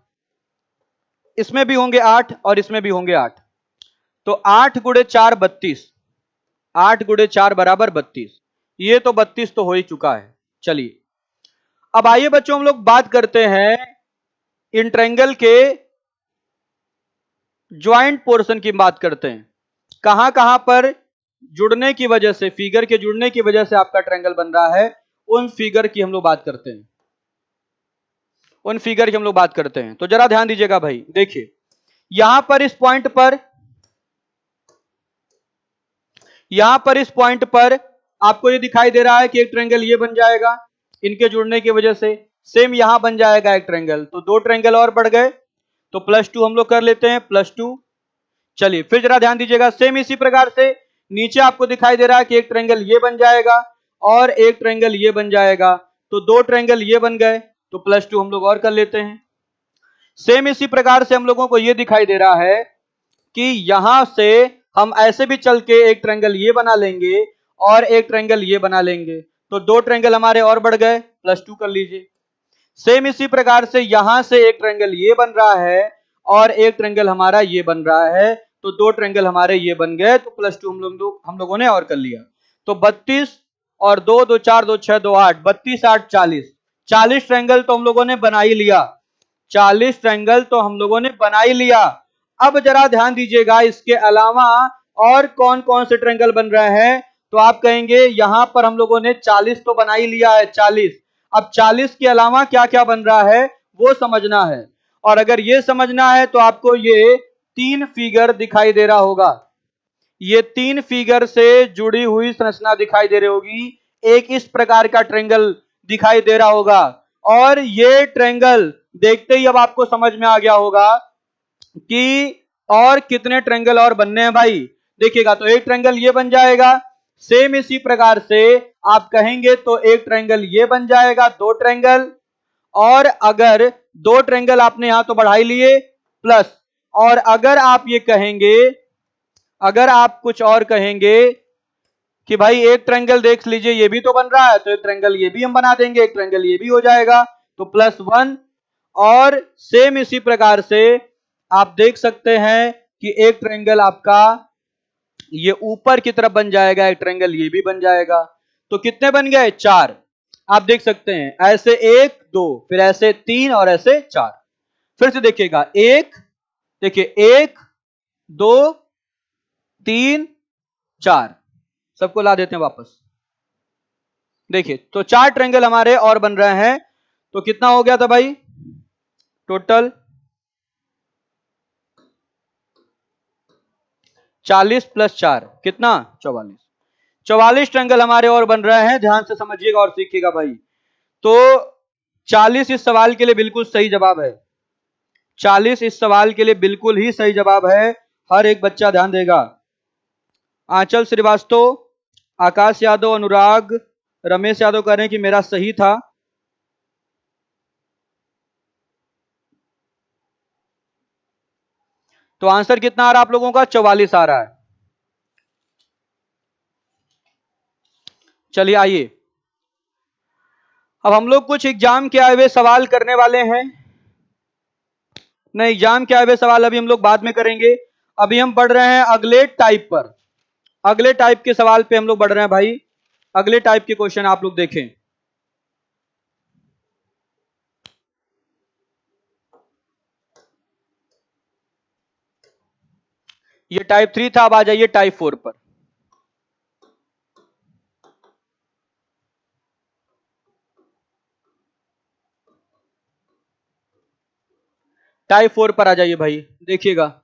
इसमें भी होंगे 8 और इसमें भी होंगे 8। तो 8 गुणे 4 32, 8 गुणे 4 बराबर 32। ये तो 32 तो हो ही चुका है। चलिए अब आइए बच्चों हम लोग बात करते हैं इन ट्रायंगल के ज्वाइंट पोर्शन की बात करते हैं, कहां कहां पर जुड़ने की वजह से, फिगर के जुड़ने की वजह से आपका ट्रायंगल बन रहा है, उन फिगर की हम लोग बात करते हैं, उन फिगर की हम लोग बात करते हैं। तो जरा ध्यान दीजिएगा भाई, देखिए यहां पर इस पॉइंट पर यहां पर इस पॉइंट पर आपको ये दिखाई दे रहा है कि एक ट्रायंगल ये बन जाएगा इनके जुड़ने की वजह से। सेम यहां बन जाएगा एक ट्रायंगल, तो दो ट्रायंगल और बढ़ गए, तो +2 हम लोग कर लेते हैं, +2। चलिए फिर जरा ध्यान दीजिएगा, सेम इसी प्रकार से नीचे आपको दिखाई दे रहा है कि एक ट्रायंगल ये बन जाएगा और एक ट्रायंगल ये बन जाएगा, तो दो ट्रायंगल ये बन गए, तो +2 हम लोग और कर लेते हैं। सेम इसी प्रकार से हम लोगों को ये दिखाई दे रहा है कि यहां से हम ऐसे भी चल के एक ट्रायंगल ये बना लेंगे और एक ट्रायंगल ये बना लेंगे, तो दो ट्रायंगल हमारे और बढ़ गए, +2 कर लीजिए। सेम इसी प्रकार से यहां से एक ट्रायंगल ये बन रहा है और एक ट्रायंगल हमारा ये बन रहा है, तो दो ट्रायंगल हमारे ये बन गए, तो +2 हम लोगों ने और कर लिया। तो 32 और 2 2 4 2 6 2 8, 32 8 40, 40 ट्रायंगल तो हम लोगों ने बना ही लिया। 40 ट्रायंगल तो हम लोगों ने बना ही लिया। अब जरा ध्यान दीजिएगा, इसके अलावा और कौन कौन से ट्रायंगल बन रहे हैं, तो आप कहेंगे यहां पर हम लोगों ने 40 तो बना ही लिया है, 40। अब 40 के अलावा क्या क्या बन रहा है वो समझना है, और अगर ये समझना है तो आपको ये तीन फिगर दिखाई दे रहा होगा, ये तीन फिगर से जुड़ी हुई संरचना दिखाई दे रही होगी। एक इस प्रकार का ट्रायंगल दिखाई दे रहा होगा, और ये ट्रायंगल देखते ही अब आपको समझ में आ गया होगा कि और कितने ट्रायंगल और बनने हैं भाई। देखिएगा, तो एक ट्रायंगल ये बन जाएगा, सेम इसी प्रकार से आप कहेंगे तो एक ट्रायंगल ये बन जाएगा, दो ट्रायंगल, और अगर दो ट्रायंगल आपने यहां तो बढ़ा ही लिए प्लस, और अगर आप ये कहेंगे, अगर आप कुछ और कहेंगे कि भाई एक ट्रायंगल देख लीजिए ये भी तो बन रहा है, तो एक ट्रायंगल ये भी हम बना देंगे, एक ट्रायंगल ये भी हो जाएगा, तो +1। और सेम इसी प्रकार से आप देख सकते हैं कि एक ट्रायंगल आपका ये ऊपर की तरफ बन जाएगा, एक ट्रायंगल ये भी बन जाएगा, तो कितने बन गए, 4। आप देख सकते हैं ऐसे 1 2, फिर ऐसे 3 और ऐसे 4। फिर से देखिएगा, एक, देखिए 1 2 3 4, सबको ला देते हैं वापस। देखिए, तो 4 ट्रायंगल हमारे और बन रहे हैं, तो कितना हो गया था भाई टोटल, 40 + 4 कितना, 44। 44 ट्रायंगल हमारे और बन रहे हैं, ध्यान से समझिएगा और सीखिएगा भाई। तो 40 इस सवाल के लिए बिल्कुल सही जवाब है, 40 इस सवाल के लिए बिल्कुल ही सही जवाब है। हर एक बच्चा ध्यान देगा। आंचल श्रीवास्तव, आकाश यादव, अनुराग, रमेश यादव कह रहे हैं कि मेरा सही था। तो आंसर कितना आ रहा है आप लोगों का, 44 आ रहा है। चलिए आइए, अब हम लोग कुछ एग्जाम के आए हुए सवाल करने वाले हैं। नहीं, एग्जाम के आए हुए सवाल अभी हम लोग बाद में करेंगे, अभी हम बढ़ रहे हैं अगले टाइप पर। अगले टाइप के सवाल पे हम लोग बढ़ रहे हैं भाई। अगले टाइप के क्वेश्चन आप लोग देखें। ये टाइप 3 था, अब आ जाइए टाइप 4 पर। टाइप 4 पर आ जाइए भाई, देखिएगा।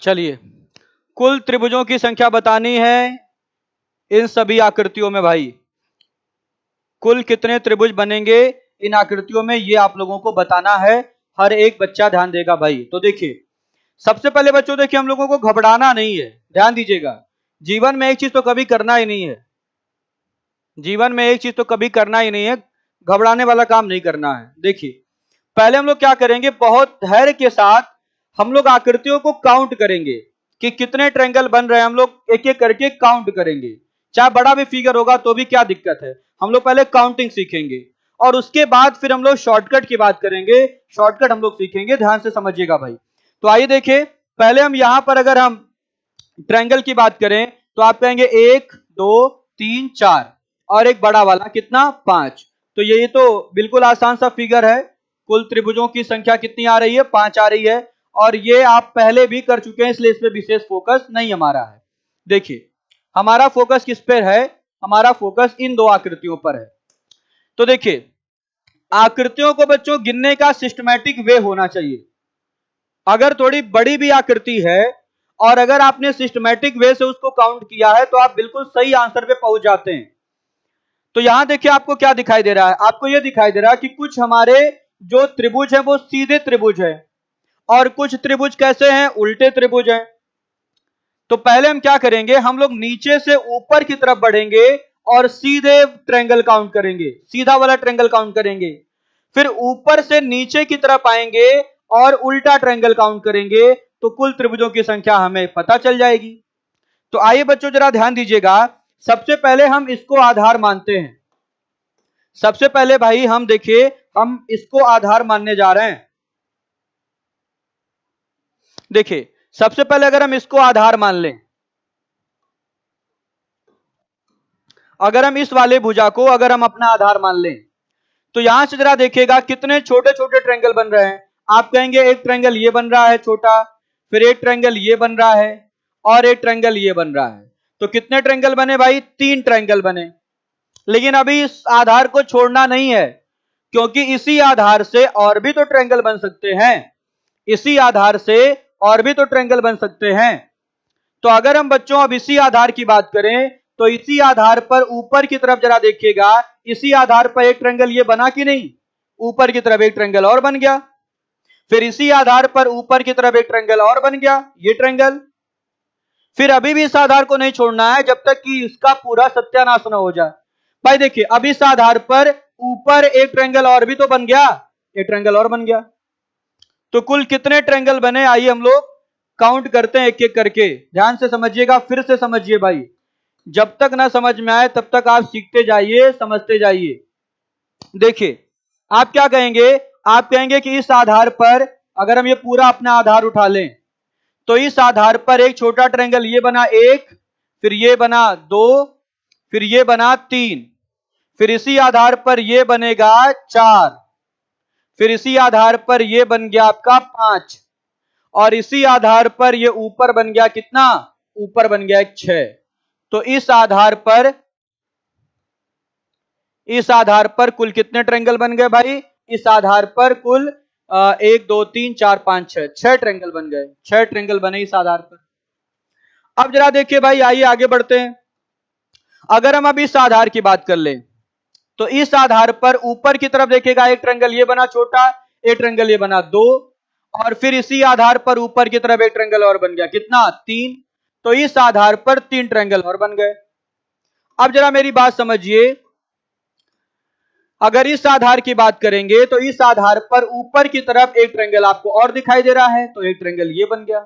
चलिए, कुल त्रिभुजों की संख्या बतानी है इन सभी आकृतियों में भाई। कुल कितने त्रिभुज बनेंगे इन आकृतियों में, ये आप लोगों को बताना है। हर एक बच्चा ध्यान देगा भाई। तो देखिए, सबसे पहले बच्चों देखिए, हम लोगों को घबराना नहीं है, ध्यान दीजिएगा। जीवन में एक चीज तो कभी करना ही नहीं है, जीवन में एक चीज तो कभी करना ही नहीं है, घबराने वाला काम नहीं करना है। देखिए, पहले हम लोग क्या करेंगे, बहुत धैर्य के साथ हम लोग आकृतियों को काउंट करेंगे कि कितने ट्रायंगल बन रहे हैं। हम लोग एक एक करके काउंट करेंगे, चाहे बड़ा भी फिगर होगा तो भी क्या दिक्कत है। हम लोग पहले काउंटिंग सीखेंगे और उसके बाद फिर हम लोग शॉर्टकट की बात करेंगे। शॉर्टकट हम लोग सीखेंगे, ध्यान से समझिएगा भाई। तो आइए देखिए, पहले हम यहां पर अगर हम ट्रायंगल की बात करें तो आप कहेंगे 1 2 3 4 और एक बड़ा वाला कितना 5। तो ये तो बिल्कुल आसान सा फिगर है। कुल त्रिभुजों की संख्या कितनी आ रही है, 5 आ रही है। और ये आप पहले भी कर चुके हैं, इसलिए इस पे विशेष फोकस नहीं हमारा है। देखिए, हमारा फोकस किस पर है, हमारा फोकस इन दो आकृतियों पर है। तो देखिए, आकृतियों को बच्चों गिनने का सिस्टमैटिक वे होना चाहिए। अगर थोड़ी बड़ी भी आकृति है और अगर आपने सिस्टमैटिक वे से उसको काउंट किया है तो आप बिल्कुल सही आंसर पे पहुंच जाते हैं। तो यहां देखिए, आपको क्या दिखाई दे रहा है, आपको यह दिखाई दे रहा है कि कुछ हमारे जो त्रिभुज है वो सीधे त्रिभुज है और कुछ त्रिभुज कैसे हैं, उल्टे त्रिभुज हैं। तो पहले हम क्या करेंगे, हम लोग नीचे से ऊपर की तरफ बढ़ेंगे और सीधे ट्रायंगल काउंट करेंगे, सीधा वाला ट्रायंगल काउंट करेंगे। फिर ऊपर से नीचे की तरफ आएंगे और उल्टा ट्रायंगल काउंट करेंगे, तो कुल त्रिभुजों की संख्या हमें पता चल जाएगी। तो आइए बच्चों जरा ध्यान दीजिएगा, सबसे पहले हम इसको आधार मानते हैं। सबसे पहले भाई हम देखिए, हम इसको आधार मानने जा रहे हैं। देखिए, सबसे पहले अगर हम इसको आधार मान लें, अगर हम इस वाले भुजा को अगर हम अपना आधार मान लें, तो यहां से जरा देखिएगा कितने छोटे छोटे ट्रायंगल बन रहे हैं। आप कहेंगे एक ट्रायंगल ये बन रहा है छोटा, फिर एक ट्रायंगल ये बन रहा है और एक ट्रायंगल ये बन रहा है। तो कितने ट्रायंगल बने भाई, 3 ट्रायंगल बने। लेकिन अभी इस आधार को छोड़ना नहीं है, क्योंकि इसी आधार से और भी तो ट्रायंगल बन सकते हैं, इसी आधार से और भी तो ट्रायंगल बन सकते हैं। तो अगर हम बच्चों अब इसी आधार की बात करें तो इसी आधार पर ऊपर की तरफ जरा देखिएगा, इसी आधार पर एक ट्रायंगल ये बना कि नहीं, ऊपर की तरफ एक ट्रायंगल और बन गया। फिर इसी आधार पर ऊपर की तरफ एक ट्रायंगल और बन गया, ये ट्रायंगल। फिर अभी भी इस आधार को नहीं छोड़ना है जब तक कि इसका पूरा सत्यानाश न हो जाए। भाई देखिए, अब इस आधार पर ऊपर एक ट्रायंगल और भी तो बन गया, एक ट्रायंगल और बन गया। तो कुल कितने ट्रायंगल बने, आइए हम लोग काउंट करते हैं एक एक करके। ध्यान से समझिएगा, फिर से समझिए भाई, जब तक ना समझ में आए तब तक आप सीखते जाइए, समझते जाइए। देखिए, आप क्या कहेंगे, आप कहेंगे कि इस आधार पर अगर हम ये पूरा अपना आधार उठा लें तो इस आधार पर एक छोटा ट्रायंगल ये बना 1, फिर ये बना 2, फिर ये बना 3, फिर इसी आधार पर ये बनेगा 4, फिर इसी आधार पर ये बन गया आपका 5 और इसी आधार पर ये ऊपर बन गया कितना, ऊपर बन गया एक 6। तो इस आधार पर कुल कितने ट्रायंगल बन गए भाई, इस आधार पर कुल 1 2 3 4 5 6 ट्रायंगल बन गए, 6 ट्रायंगल बने इस आधार पर। अब जरा देखिए भाई, आइए आगे बढ़ते हैं। अगर हम अब इस आधार की बात कर लें तो इस आधार पर ऊपर की तरफ देखिएगा, एक ट्रायंगल ये बना छोटा, एक ट्रायंगल ये बना 2 और फिर इसी आधार पर ऊपर की तरफ एक ट्रायंगल और बन गया कितना, 3। तो इस आधार पर 3 ट्रायंगल और बन गए। अब जरा मेरी बात समझिए, अगर इस आधार की बात करेंगे तो इस आधार पर ऊपर की तरफ एक ट्रायंगल आपको और दिखाई दे रहा है, तो एक ट्रायंगल ये बन गया।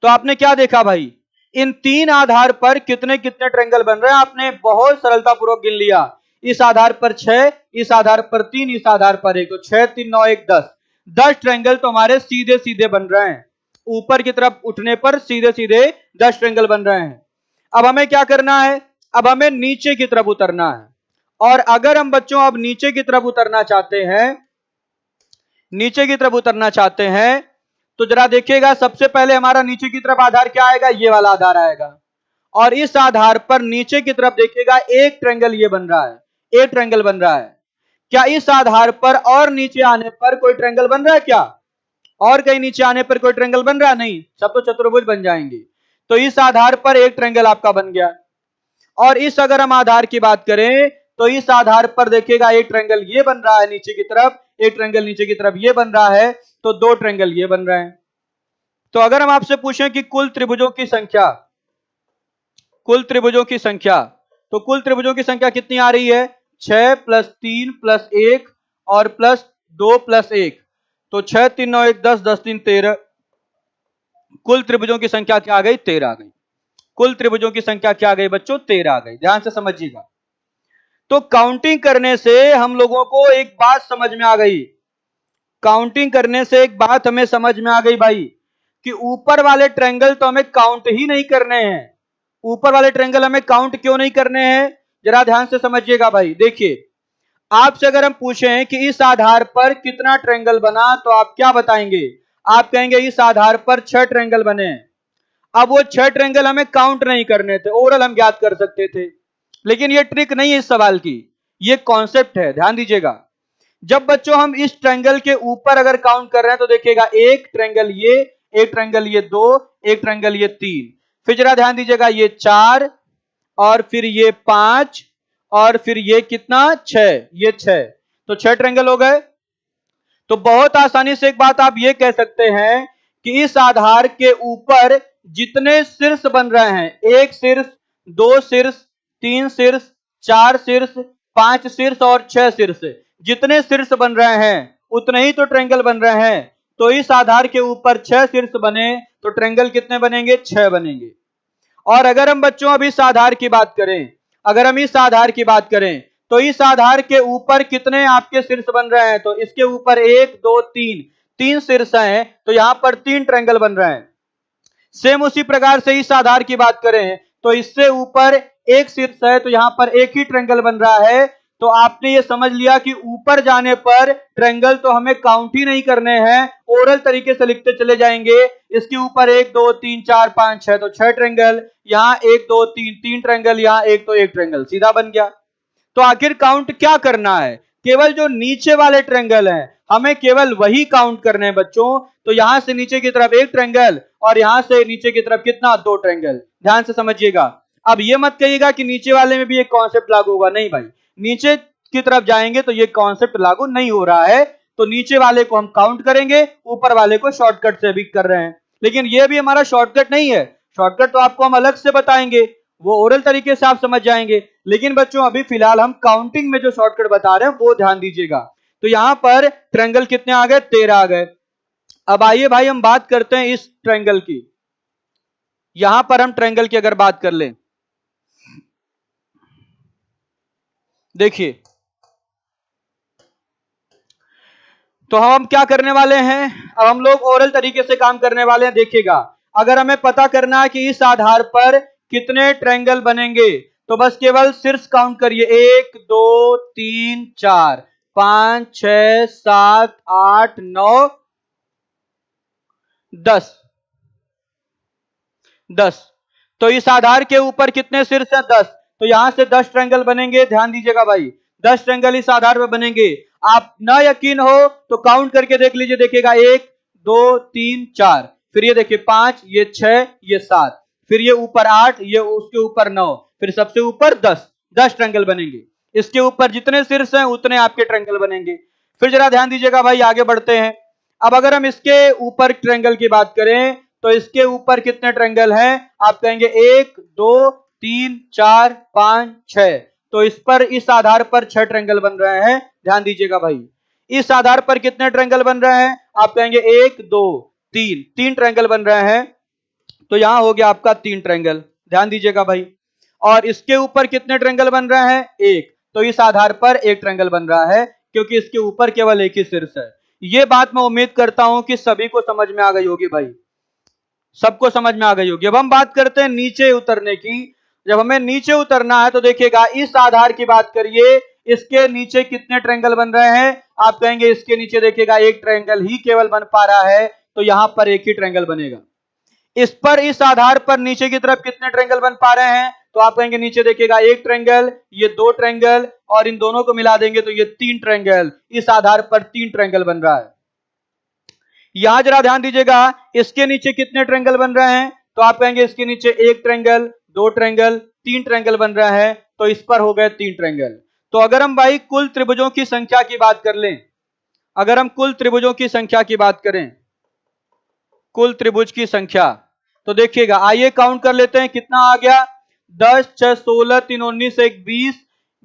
तो आपने क्या देखा भाई, इन 3 आधार पर कितने कितने ट्रायंगल बन रहे हैं, आपने बहुत सरलतापूर्वक गिन लिया। इस आधार पर 6, इस आधार पर 3, इस आधार पर 1, तो 6 3 9 1 10, 10 ट्रायंगल तो हमारे सीधे सीधे बन रहे हैं। ऊपर की तरफ उठने पर सीधे सीधे 10 ट्रायंगल बन रहे हैं। अब हमें क्या करना है, अब हमें नीचे की तरफ उतरना है। और अगर हम बच्चों अब नीचे की तरफ उतरना चाहते हैं, नीचे की तरफ उतरना चाहते हैं तो जरा देखिएगा, सबसे पहले हमारा नीचे की तरफ आधार क्या आएगा, ये वाला आधार आएगा। और इस आधार पर नीचे की तरफ देखिएगा एक ट्रायंगल ये बन रहा है, एक ट्रायंगल बन रहा है। क्या इस आधार पर और नीचे आने पर कोई ट्रायंगल बन रहा है क्या, और कहीं नीचे आने पर कोई ट्रायंगल बन रहा नहीं, सब तो चतुर्भुज बन जाएंगे। तो इस आधार पर एक ट्रायंगल आपका बन गया। और इस अगर हम आधार की बात करें तो इस आधार पर देखिएगा एक ट्रायंगल ये बन रहा है नीचे की तरफ, एक ट्रायंगल नीचे की तरफ ये बन रहा है, तो दो ट्रायंगल ये बन रहे हैं। तो अगर हम आपसे पूछें कि कुल त्रिभुजों की संख्या, कुल त्रिभुजों की संख्या, तो कुल त्रिभुजों की संख्या कितनी आ रही है? 6 + 3 + 1 और प्लस 2 + 1, तो 6 3 9 1 10, 10 3 13। कुल त्रिभुजों की संख्या क्या आ गई? 13 आ गई। कुल त्रिभुजों की संख्या क्या आ गई बच्चों? 13 आ गई। ध्यान से समझिएगा। तो काउंटिंग करने से हम लोगों को एक बात समझ में आ गई, काउंटिंग करने से एक बात हमें समझ में आ गई भाई, कि ऊपर वाले ट्रायंगल तो हमें काउंट ही नहीं करने हैं। ऊपर वाले ट्रायंगल हमें काउंट क्यों नहीं करने हैं? जरा ध्यान से समझिएगा भाई। देखिए, आपसे अगर हम पूछें कि इस आधार पर कितना ट्रायंगल बना, तो आप क्या बताएंगे? आप कहेंगे इस आधार पर 6 ट्रायंगल बने। अब वो 6 ट्रायंगल हमें काउंट नहीं करने थे, ओरल हम ज्ञात कर सकते थे, लेकिन ये ट्रिक नहीं है इस सवाल की, ये कॉन्सेप्ट है, ध्यान दीजिएगा। जब बच्चों हम इस ट्रायंगल के ऊपर अगर काउंट कर रहे हैं तो देखिएगा एक ट्रायंगल ये, एक ट्रायंगल ये 2, एक ट्रायंगल ये 3, फिर जरा ध्यान दीजिएगा ये 4, और फिर ये 5, और फिर ये कितना? 6, ये 6, तो 6 ट्रायंगल हो गए। तो बहुत आसानी से एक बात आप ये कह सकते हैं कि इस आधार के ऊपर जितने शीर्ष बन रहे हैं, एक शीर्ष, दो शीर्ष, तीन शीर्ष, चार शीर्ष, पांच शीर्ष और 6 शीर्ष, जितने शीर्ष बन रहे हैं उतने ही तो ट्रायंगल बन रहे हैं। तो इस आधार के ऊपर 6 शीर्ष बने तो ट्रायंगल कितने बनेंगे? 6 बनेंगे। और अगर हम बच्चों अब इस आधार की बात करें, अगर हम इस आधार की बात करें तो इस आधार के ऊपर कितने आपके शीर्ष बन रहे हैं? तो इसके ऊपर 1 2 3, 3 शीर्ष हैं, तो यहां पर 3 ट्रायंगल बन रहे हैं। सेम उसी प्रकार से इस आधार की बात करें तो इससे ऊपर एक शीर्ष है, तो यहां पर एक ही ट्रायंगल बन रहा है। तो आपने ये समझ लिया कि ऊपर जाने पर ट्रायंगल तो हमें काउंट ही नहीं करने हैं, ओरल तरीके से लिखते चले जाएंगे। इसके ऊपर 1 2 3 4 5 6, तो 6 ट्रायंगल, यहां 1 2 3, 3 ट्रायंगल, यहां एक, तो एक ट्रायंगल सीधा बन गया। तो आखिर काउंट क्या करना है? केवल जो नीचे वाले ट्रायंगल हैं हमें केवल वही काउंट करने हैं बच्चों। तो यहां से नीचे की तरफ एक ट्रायंगल और यहां से नीचे की तरफ कितना? 2 ट्रायंगल। ध्यान से समझिएगा। अब ये मत कहिएगा कि नीचे वाले में भी एक कॉन्सेप्ट लागू होगा, नहीं भाई, नीचे की तरफ जाएंगे तो ये कॉन्सेप्ट लागू नहीं हो रहा है। तो नीचे वाले को हम काउंट करेंगे, ऊपर वाले को शॉर्टकट से भी कर रहे हैं, लेकिन ये भी हमारा शॉर्टकट नहीं है। शॉर्टकट तो आपको हम अलग से बताएंगे, वो ओरल तरीके से आप समझ जाएंगे। लेकिन बच्चों अभी फिलहाल हम काउंटिंग में जो शॉर्टकट बता रहे हैं वो ध्यान दीजिएगा। तो यहां पर ट्रायंगल कितने आ गए? 13 आ गए। अब आइए भाई हम बात करते हैं इस ट्रायंगल की। यहां पर हम ट्रायंगल की अगर बात कर लें, देखिए, तो हम क्या करने वाले हैं? अब हम लोग ओरल तरीके से काम करने वाले हैं। देखिएगा, अगर हमें पता करना है कि इस आधार पर कितने ट्रायंगल बनेंगे, तो बस केवल शीर्ष काउंट करिए, 1 2 3 4 5 6 7 8 9 10, 10। तो इस आधार के ऊपर कितने शीर्ष हैं? 10। तो यहां से 10 ट्रायंगल बनेंगे। ध्यान दीजिएगा भाई, 10 ट्रायंगल इस आधार पर बनेंगे। आप ना यकीन हो तो काउंट करके देख लीजिए, देखिएगा 1 2 3 4, फिर ये देखिए 5, ये 6, ये 7, फिर ये ऊपर 8, ये उसके ऊपर 9, फिर सबसे ऊपर 10, 10 ट्रायंगल बनेंगे। इसके ऊपर जितने शीर्ष हैं उतने आपके ट्रायंगल बनेंगे। फिर जरा ध्यान दीजिएगा भाई, आगे बढ़ते हैं। अब अगर हम इसके ऊपर ट्रायंगल की बात करें तो इसके ऊपर कितने ट्रायंगल हैं? आप कहेंगे 1 2 3 4 5 6, तो इस पर, इस आधार पर 6 ट्रायंगल बन रहे हैं। ध्यान दीजिएगा भाई, इस आधार पर कितने ट्रायंगल बन रहे हैं? आप कहेंगे 1 2 3, 3 ट्रायंगल बन रहे हैं। तो यहां हो गया आपका 3 ट्रायंगल। ध्यान दीजिएगा भाई। और इसके ऊपर कितने ट्रायंगल बन रहे हैं? 1, तो इस आधार पर एक ट्रायंगल बन रहा है, क्योंकि इसके ऊपर केवल एक ही शीर्ष है। ये बात मैं उम्मीद करता हूं कि सभी को समझ में आ गई होगी भाई, सबको समझ में आ गई होगी। अब हम बात करते हैं नीचे उतरने की। जब हमें नीचे उतरना है तो देखिएगा, इस आधार की बात करिए, इसके नीचे कितने ट्रायंगल बन रहे हैं? आप कहेंगे इसके नीचे देखिएगा एक ट्रायंगल ही केवल बन पा रहा है, तो यहां पर एक ही ट्रायंगल बनेगा। इस पर, इस आधार पर नीचे की तरफ कितने ट्रायंगल बन पा रहे हैं? तो आप कहेंगे नीचे देखिएगा एक ट्रायंगल, ये 2 ट्रायंगल, और इन दोनों को मिला देंगे तो ये 3 ट्रायंगल। इस आधार पर 3 ट्रायंगल बन रहा है। यहां जरा ध्यान दीजिएगा, इसके नीचे कितने ट्रायंगल बन रहे हैं, तो आप कहेंगे इसके नीचे एक ट्रायंगल, दो ट्रायंगल, तीन ट्रायंगल बन रहा है, तो इस पर हो गए तीन ट्रायंगल। तो अगर हम भाई कुल त्रिभुजों की संख्या की बात कर लें, अगर हम कुल त्रिभुजों की संख्या की बात करें, कुल त्रिभुज की संख्या, तो देखिएगा, आइए काउंट कर लेते हैं कितना आ गया। 10 6 16 3 19 1 20,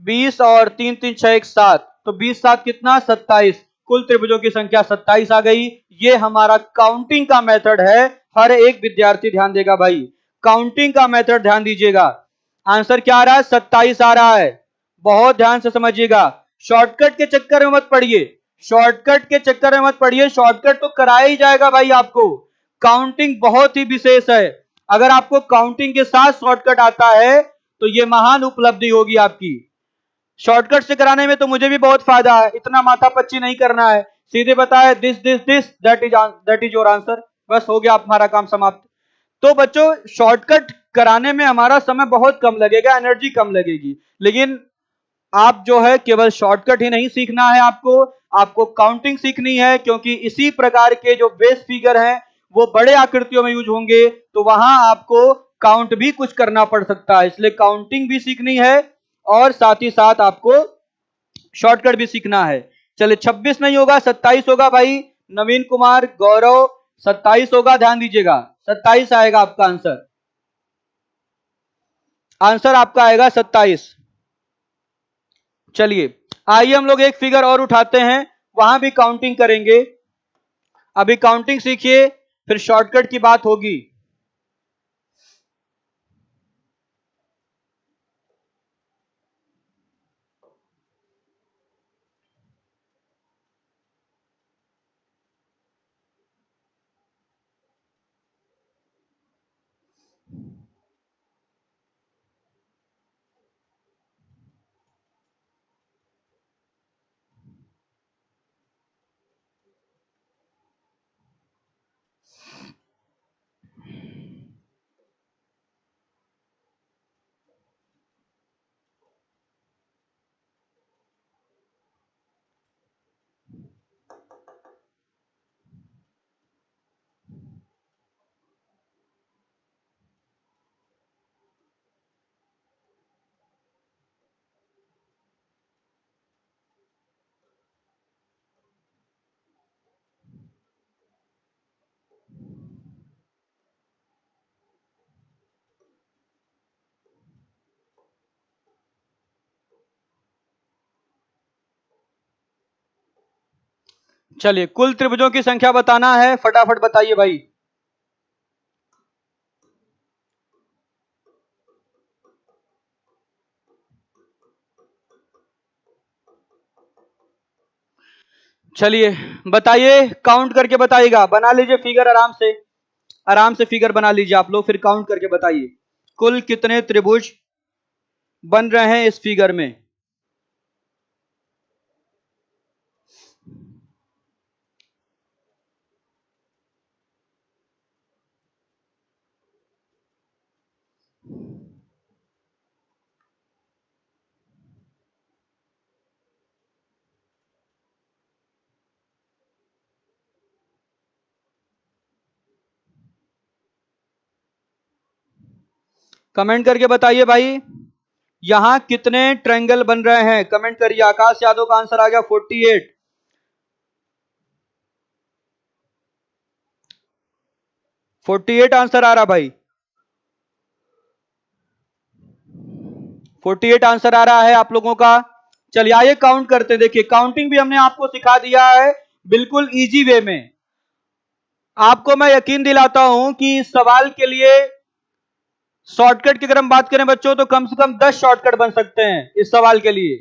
20 और 3 3 6 1 7, तो 20 7 कितना 27। कुल त्रिभुजों की संख्या 27 आ गई। ये हमारा काउंटिंग का मेथड है। हर एक विद्यार्थी ध्यान देगा भाई, काउंटिंग का मेथड ध्यान दीजिएगा। आंसर क्या आ रहा है, 27 आ रहा है। बहुत ध्यान से समझिएगा, शॉर्टकट के चक्कर में मत पड़िए, शॉर्टकट के चक्कर में मत पड़िए, शॉर्टकट तो कराया ही जाएगा भाई आपको। काउंटिंग बहुत ही विशेष है। अगर आपको काउंटिंग के साथ शॉर्टकट आता है तो यह महान उपलब्धि होगी आपकी। शॉर्टकट से कराने में तो मुझे भी बहुत फायदा है, इतना माथापच्ची नहीं करना है, सीधे बताए this this this, that is your answer, बस हो गया हमारा काम समाप्त। तो बच्चों, शॉर्टकट कराने में हमारा समय बहुत कम लगेगा, एनर्जी कम लगेगी, लेकिन आप जो है केवल शॉर्टकट ही नहीं सीखना है, आपको काउंटिंग सीखनी है, क्योंकि इसी प्रकार के जो बेस फिगर हैं वो बड़े आकृतियों में यूज होंगे, तो वहां आपको काउंट भी कुछ करना पड़ सकता है, इसलिए काउंटिंग भी सीखनी है और साथ ही साथ आपको शॉर्टकट भी सीखना है। चलिए, 26 नहीं होगा, 27 होगा भाई। नवीन कुमार, गौरव, 27 होगा, ध्यान दीजिएगा, 27 आएगा आपका आंसर। आंसर आपका आएगा 27। चलिए, आइए हम लोग एक फिगर और उठाते हैं, वहां भी काउंटिंग करेंगे। अभी काउंटिंग सीखिए, फिर शॉर्टकट की बात होगी। चलिए, कुल त्रिभुजों की संख्या बताना है, फटाफट बताइए भाई। चलिए बताइए, काउंट करके बताइएगा, बना लीजिए फिगर आराम से, आराम से फिगर बना लीजिए आप लोग, फिर काउंट करके बताइए कुल कितने त्रिभुज बन रहे हैं इस फिगर में। कमेंट करके बताइए भाई, यहां कितने ट्रायंगल बन रहे हैं, कमेंट करिए। आकाश यादव का आंसर आ गया 48। 48 आंसर आ रहा भाई, 48 आंसर आ रहा है आप लोगों का। चलिए आइए काउंट करते हैं। देखिए, काउंटिंग भी हमने आपको सिखा दिया है बिल्कुल इजी वे में। आपको मैं यकीन दिलाता हूं कि इस सवाल के लिए शॉर्टकट की अगर हम बात करें बच्चों, तो कम से कम 10 शॉर्टकट बन सकते हैं इस सवाल के लिए।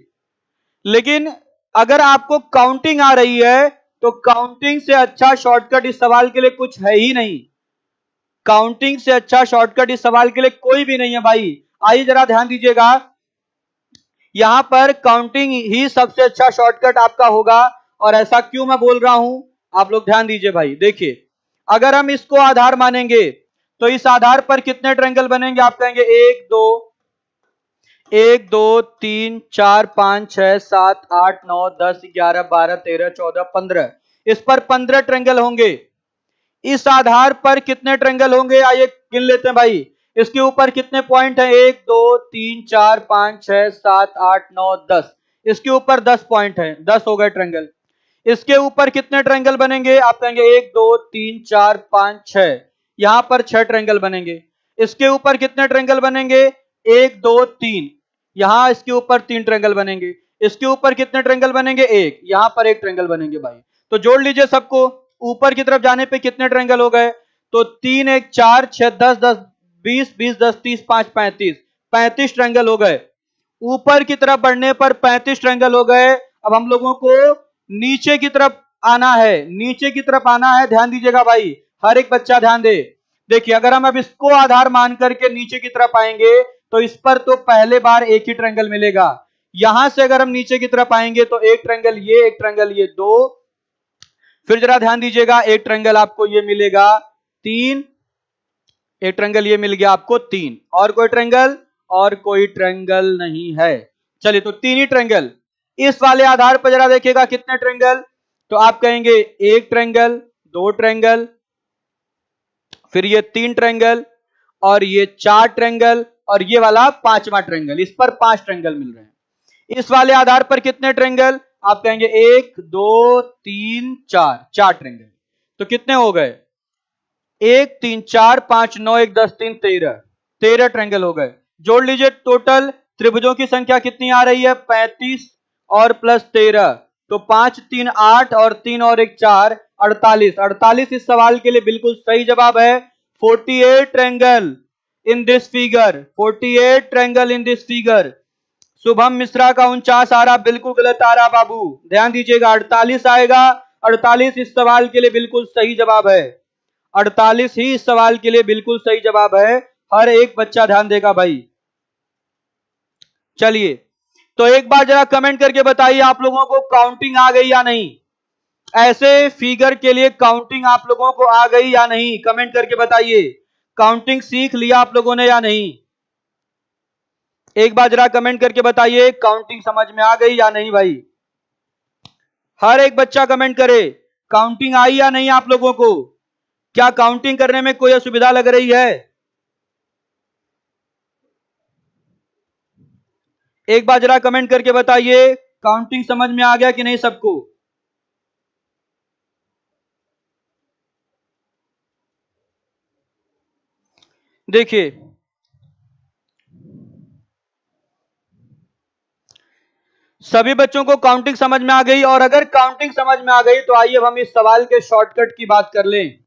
लेकिन अगर आपको काउंटिंग आ रही है तो काउंटिंग से अच्छा शॉर्टकट इस सवाल के लिए कुछ है ही नहीं। काउंटिंग से अच्छा शॉर्टकट इस सवाल के लिए कोई भी नहीं है भाई। आइए जरा ध्यान दीजिएगा, यहां पर काउंटिंग ही सबसे अच्छा शॉर्टकट आपका होगा। और ऐसा क्यों मैं बोल रहा हूं, आप लोग ध्यान दीजिए भाई। देखिए, अगर हम इसको आधार मानेंगे तो इस आधार पर कितने ट्रायंगल बनेंगे, आप कहेंगे 1 2 1 2 3 4 5 6 7 8 9 10 11 12 13 14 15, इस पर 15 ट्रायंगल होंगे। इस आधार पर कितने ट्रायंगल होंगे, आइए गिन लेते हैं भाई। इसके ऊपर कितने पॉइंट हैं, 1 2 3 4 5 6 7 8 9 10। इसके ऊपर 10 पॉइंट हैं, 10 हो गए ट्रायंगल। इसके ऊपर कितने ट्रायंगल बनेंगे, आप कहेंगे 1 2 3 4 5 6, यहां पर 6 ट्रायंगल बनेंगे। इसके ऊपर कितने ट्रायंगल बनेंगे, 1 2 3, यहां इसके ऊपर 3 ट्रायंगल बनेंगे। इसके ऊपर कितने ट्रायंगल बनेंगे, 1, यहां पर 1 ट्रायंगल बनेंगे भाई। तो जोड़ लीजिए सबको, ऊपर की तरफ जाने पे कितने ट्रायंगल हो गए, तो 3 1 4 6 10 10 20 20 10 30 5 35, 35 ट्रायंगल हो गए। ऊपर की तरफ बढ़ने पर 35 ट्रायंगल हो गए। अब हम लोगों को नीचे की तरफ आना है, नीचे की तरफ आना है, ध्यान दीजिएगा भाई, हर एक बच्चा ध्यान दे। देखिए अगर हम अब इसको आधार मान करके नीचे की तरफ आएंगे तो इस पर तो पहले बार एक ही ट्रायंगल मिलेगा। यहां से अगर हम नीचे की तरफ आएंगे तो एक ट्रायंगल ये, एक ट्रायंगल ये, 2, फिर जरा ध्यान दीजिएगा, एक ट्रायंगल आपको ये मिलेगा 3, एक ट्रायंगल ये मिल गया आपको 3, और कोई ट्रायंगल, और कोई ट्रायंगल नहीं है। चलिए तो 3 ही ट्रायंगल। इस वाले आधार पर जरा देखिएगा कितने ट्रायंगल, तो आप कहेंगे एक ट्रायंगल, 2 ट्रायंगल, फिर ये 3 ट्रायंगल, और ये 4 ट्रायंगल, और ये वाला 5वां ट्रायंगल। इस पर 5 ट्रायंगल मिल रहे हैं। इस वाले आधार पर कितने ट्रायंगल, आप कहेंगे 1 2 3 4, 4 ट्रायंगल। तो कितने हो गए, 1 3 4 5 9 1 10 3 13, 13 ट्रायंगल हो गए। जोड़ लीजिए, टोटल त्रिभुजों की संख्या कितनी आ रही है, 35 और प्लस 13, तो 5 3 8 और 3 और 1 4, 48। 48 इस सवाल के लिए बिल्कुल सही जवाब है। 48 triangle in this figure, 48 triangle in this figure. Shubham Mishra का 49 आ रहा, बिल्कुल गलत आ रहा बाबू, ध्यान दीजिएगा, 48 आएगा। 48 इस सवाल के लिए बिल्कुल सही जवाब है। 48 ही इस सवाल के लिए बिल्कुल सही जवाब है। हर एक बच्चा ध्यान देगा भाई। चलिए तो एक बार जरा कमेंट करके बताइए आप लोगों को काउंटिंग आ गई या नहीं, ऐसे फिगर के लिए काउंटिंग आप लोगों को आ गई या नहीं, कमेंट करके बताइए। काउंटिंग सीख लिया आप लोगों ने या नहीं, एक बार जरा कमेंट करके बताइए, काउंटिंग समझ में आ गई या नहीं भाई। हर एक बच्चा कमेंट करे, काउंटिंग आई या नहीं आप लोगों को, क्या काउंटिंग करने में कोई असुविधा लग रही है। एक बार जरा कमेंट करके बताइए, काउंटिंग समझ में आ गया कि नहीं सबको। देखिए सभी बच्चों को काउंटिंग समझ में आ गई, और अगर काउंटिंग समझ में आ गई तो आइए अब हम इस सवाल के शॉर्टकट की बात कर लें।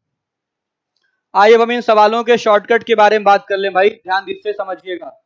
आइए अब हम इन सवालों के शॉर्टकट के बारे में बात कर लें भाई, ध्यान से समझिएगा।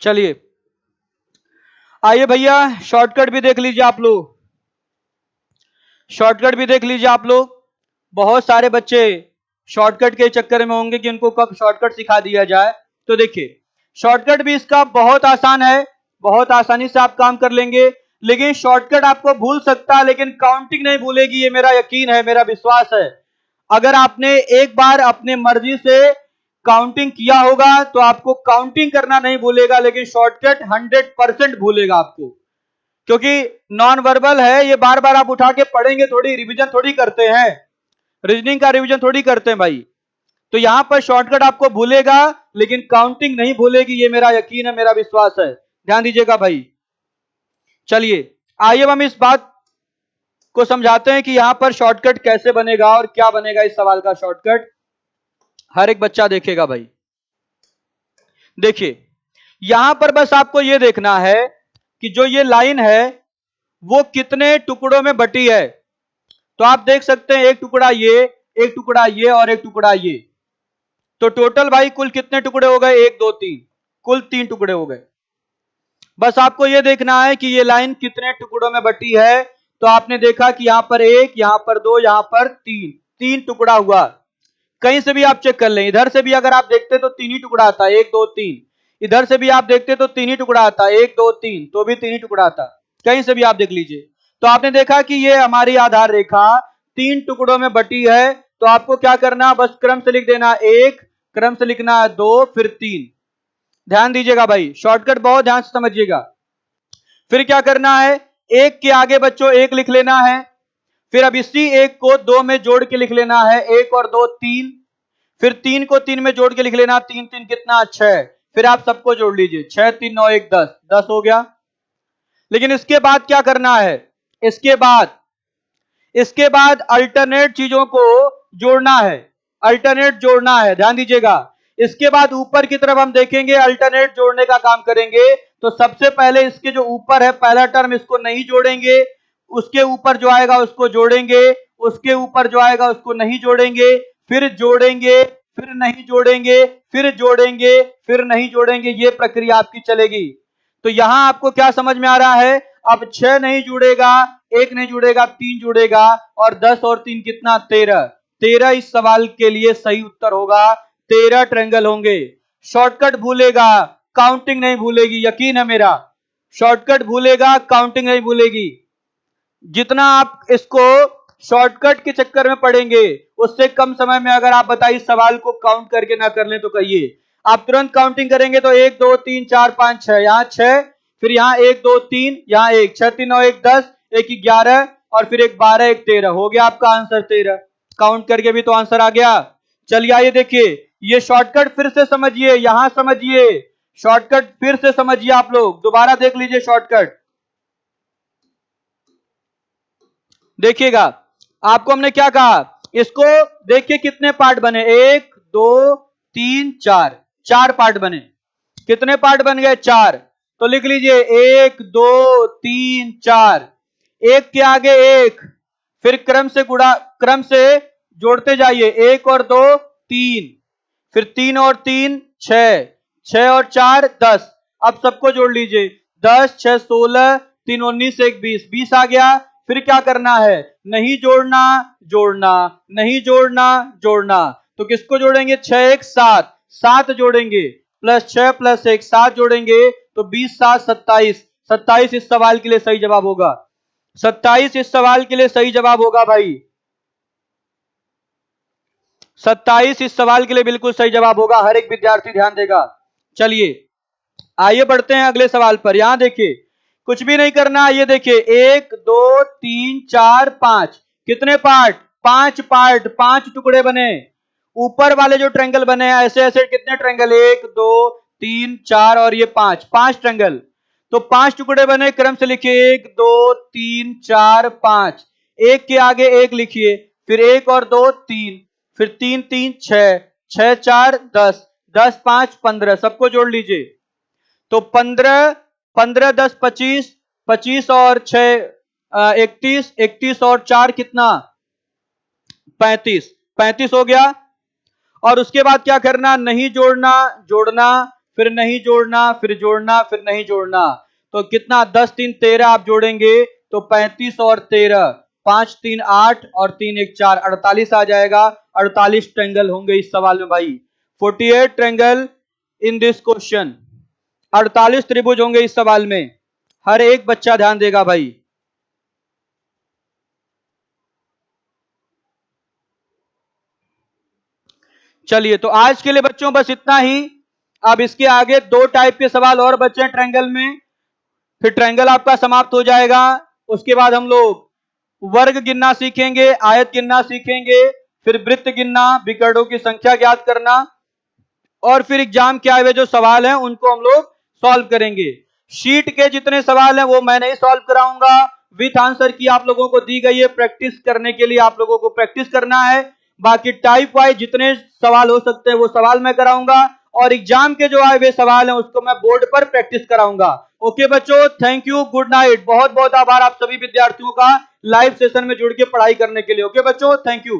चलिए आइए भैया शॉर्टकट भी देख लीजिए आप लोग, शॉर्टकट भी देख लीजिए आप लोग। बहुत सारे बच्चे शॉर्टकट के चक्कर में होंगे कि उनको कब शॉर्टकट सिखा दिया जाए। तो देखिए शॉर्टकट भी इसका बहुत आसान है, बहुत आसानी से आप काम कर लेंगे। लेकिन शॉर्टकट आपको भूल सकता है, लेकिन काउंटिंग नहीं भूलेगी, ये मेरा यकीन है, मेरा विश्वास है। अगर आपने एक बार अपने मर्जी से काउंटिंग किया होगा तो आपको काउंटिंग करना नहीं भूलेगा, लेकिन शॉर्टकट 100% भूलेगा आपको, क्योंकि नॉन वर्बल है ये, बार बार आप उठा के पढ़ेंगे थोड़ी, रिवीजन थोड़ी करते हैं, रीजनिंग का रिवीजन थोड़ी करते हैं भाई। तो यहां पर शॉर्टकट आपको भूलेगा लेकिन काउंटिंग नहीं भूलेगी, ये मेरा यकीन है, मेरा विश्वास है, ध्यान दीजिएगा भाई। चलिए आइए हम इस बात को समझाते हैं कि यहां पर शॉर्टकट कैसे बनेगा और क्या बनेगा इस सवाल का शॉर्टकट। हर एक बच्चा देखेगा भाई। देखिए यहां पर बस आपको यह देखना है कि जो ये लाइन है वो कितने टुकड़ों में बटी है। तो आप देख सकते हैं एक टुकड़ा ये, एक टुकड़ा ये और एक टुकड़ा ये। तो टोटल भाई कुल कितने टुकड़े हो गए? 1 2 3, कुल 3 टुकड़े हो गए। बस आपको यह देखना है कि ये लाइन कितने टुकड़ों में बटी है। तो आपने देखा कि यहां पर 1, यहां पर 2, यहां पर 3, 3 टुकड़ा हुआ। कहीं से भी आप चेक कर लें, इधर से भी अगर आप देखते तो 3 ही टुकड़ा आता, 1 2 3। इधर से भी आप देखते तो 3 ही टुकड़ा आता, 1 2 3, तो भी 3 ही टुकड़ा आता। कहीं से भी आप देख लीजिए। तो आपने देखा कि ये हमारी आधार रेखा 3 टुकड़ों में बटी है। तो आपको क्या करना, बस क्रम से लिख देना 1, क्रम से लिखना 2, फिर 3। ध्यान दीजिएगा भाई, शॉर्टकट बहुत ध्यान से समझिएगा। फिर क्या करना है, 1 के आगे बच्चों 1 लिख लेना है। फिर अब इसी 1 को 2 में जोड़ के लिख लेना है, 1 और 2 3। फिर 3 को 3 में जोड़ के लिख लेना, 3 3 कितना 6। फिर आप सबको जोड़ लीजिए, 6 3 9 1 10, 10 हो गया। लेकिन इसके बाद क्या करना है, इसके बाद अल्टरनेट चीजों को जोड़ना है, अल्टरनेट जोड़ना है। ध्यान दीजिएगा, इसके बाद ऊपर की तरफ हम देखेंगे अल्टरनेट जोड़ने का काम करेंगे। तो सबसे पहले इसके जो ऊपर है पहला टर्म, इसको नहीं जोड़ेंगे। उसके ऊपर जो आएगा उसको जोड़ेंगे, उसके ऊपर जो आएगा उसको नहीं जोड़ेंगे, फिर जोड़ेंगे, फिर नहीं जोड़ेंगे, फिर जोड़ेंगे, फिर नहीं जोड़ेंगे। ये प्रक्रिया आपकी चलेगी। तो यहां आपको क्या समझ में आ रहा है, अब 6 नहीं जुड़ेगा, 1 नहीं जुड़ेगा, 3 जुड़ेगा, और 10 और 3 कितना 13। 13 इस सवाल के लिए सही उत्तर होगा। 13 ट्रायंगल होंगे। शॉर्टकट भूलेगा, काउंटिंग नहीं भूलेगी, यकीन है मेरा। शॉर्टकट भूलेगा, काउंटिंग नहीं भूलेगी। जितना आप इसको शॉर्टकट के चक्कर में पढ़ेंगे उससे कम समय में अगर आप बताइए सवाल को काउंट करके ना कर लें तो कहिए। आप तुरंत काउंटिंग करेंगे तो 1 2 3 4 5 6, यहां 6, फिर यहां 1 2 3, यहां 1, 6 3 9 1 10, 1 11, और फिर 1 12, 1 13, हो गया आपका आंसर 13। काउंट करके भी तो आंसर आ गया। चलिए आइए देखिए, ये शॉर्टकट फिर से समझिए, यहां समझिए, शॉर्टकट फिर से समझिए। आप लोग दोबारा देख लीजिए शॉर्टकट, देखिएगा। आपको हमने क्या कहा, इसको देखिए कितने पार्ट बने, 1 2 3 4, 4 पार्ट बने। कितने पार्ट बन गए, 4। तो लिख लीजिए 1 2 3 4। 1 के आगे 1, फिर क्रम से जोड़ते जाइए, 1 और 2 3, फिर 3 और 3 6, 6 और 4 10। अब सबको जोड़ लीजिए, 10 6 16, 3 19 1 20, 20 आ गया। फिर क्या करना है, नहीं जोड़ना, जोड़ना, नहीं जोड़ना, जोड़ना। तो किसको जोड़ेंगे, 6 1 7, 7 जोड़ेंगे, प्लस 6 प्लस 1 7 जोड़ेंगे, तो 20 7 27, 27 इस सवाल के लिए सही जवाब होगा। 27 इस सवाल के लिए सही जवाब होगा भाई। 27 इस सवाल के लिए बिल्कुल सही जवाब होगा। हर एक विद्यार्थी ध्यान देगा। चलिए आइए बढ़ते हैं अगले सवाल पर। यहां देखिए, कुछ भी नहीं करना। ये देखिए 1 2 3 4 5, कितने पार्ट, 5 पार्ट, 5 टुकड़े बने। ऊपर वाले जो ट्रायंगल बने हैं ऐसे ऐसे कितने ट्रायंगल, 1 2 3 4 और ये 5, 5 ट्रायंगल। तो 5 टुकड़े बने, क्रम से लिखिए 1 2 3 4 5। 1 के आगे 1 लिखिए, फिर 1 और 2 3, फिर 3 3 6, 6 4 10, 10 5 15, सबको जोड़ लीजिए। तो 15 15 10 25, 25 और 6 31, 31 और 4 कितना 35, 35 हो गया। और उसके बाद क्या करना, नहीं जोड़ना, जोड़ना, फिर नहीं जोड़ना, फिर जोड़ना, फिर नहीं जोड़ना। तो कितना 10 3 13 आप जोड़ेंगे तो 35 और 13, 5 3 8 और 3 1 4, 48 आ जाएगा। 48 ट्रायंगल होंगे इस सवाल में भाई। 48 ट्रायंगल इन दिस क्वेश्चन। 48 त्रिभुज होंगे इस सवाल में। हर एक बच्चा ध्यान देगा भाई। चलिए तो आज के लिए बच्चों बस इतना ही। अब इसके आगे 2 टाइप के सवाल और बचे हैं ट्रायंगल में, फिर ट्रायंगल आपका समाप्त हो जाएगा। उसके बाद हम लोग वर्ग गिनना सीखेंगे, आयत गिनना सीखेंगे, फिर वृत्त गिनना, विकर्णों की संख्या ज्ञात करना, और फिर एग्जाम के आए हुए जो सवाल हैं उनको हम लोग सॉल्व करेंगे। शीट के जितने सवाल हैं वो मैं नहीं सॉल्व कराऊंगा, विथ आंसर की आप लोगों को दी गई है। प्रैक्टिस करने के लिए आप लोगों को प्रैक्टिस करना है। बाकी टाइप वाइज जितने सवाल हो सकते हैं वो सवाल मैं कराऊंगा, और एग्जाम के जो आए हुए सवाल हैं उसको मैं बोर्ड पर प्रैक्टिस कराऊंगा। ओके बच्चों, थैंक यू, गुड नाइट। बहुत बहुत आभार आप सभी विद्यार्थियों का लाइव सेशन में जुड़ के पढ़ाई करने के लिए। ओके बच्चों, थैंक यू।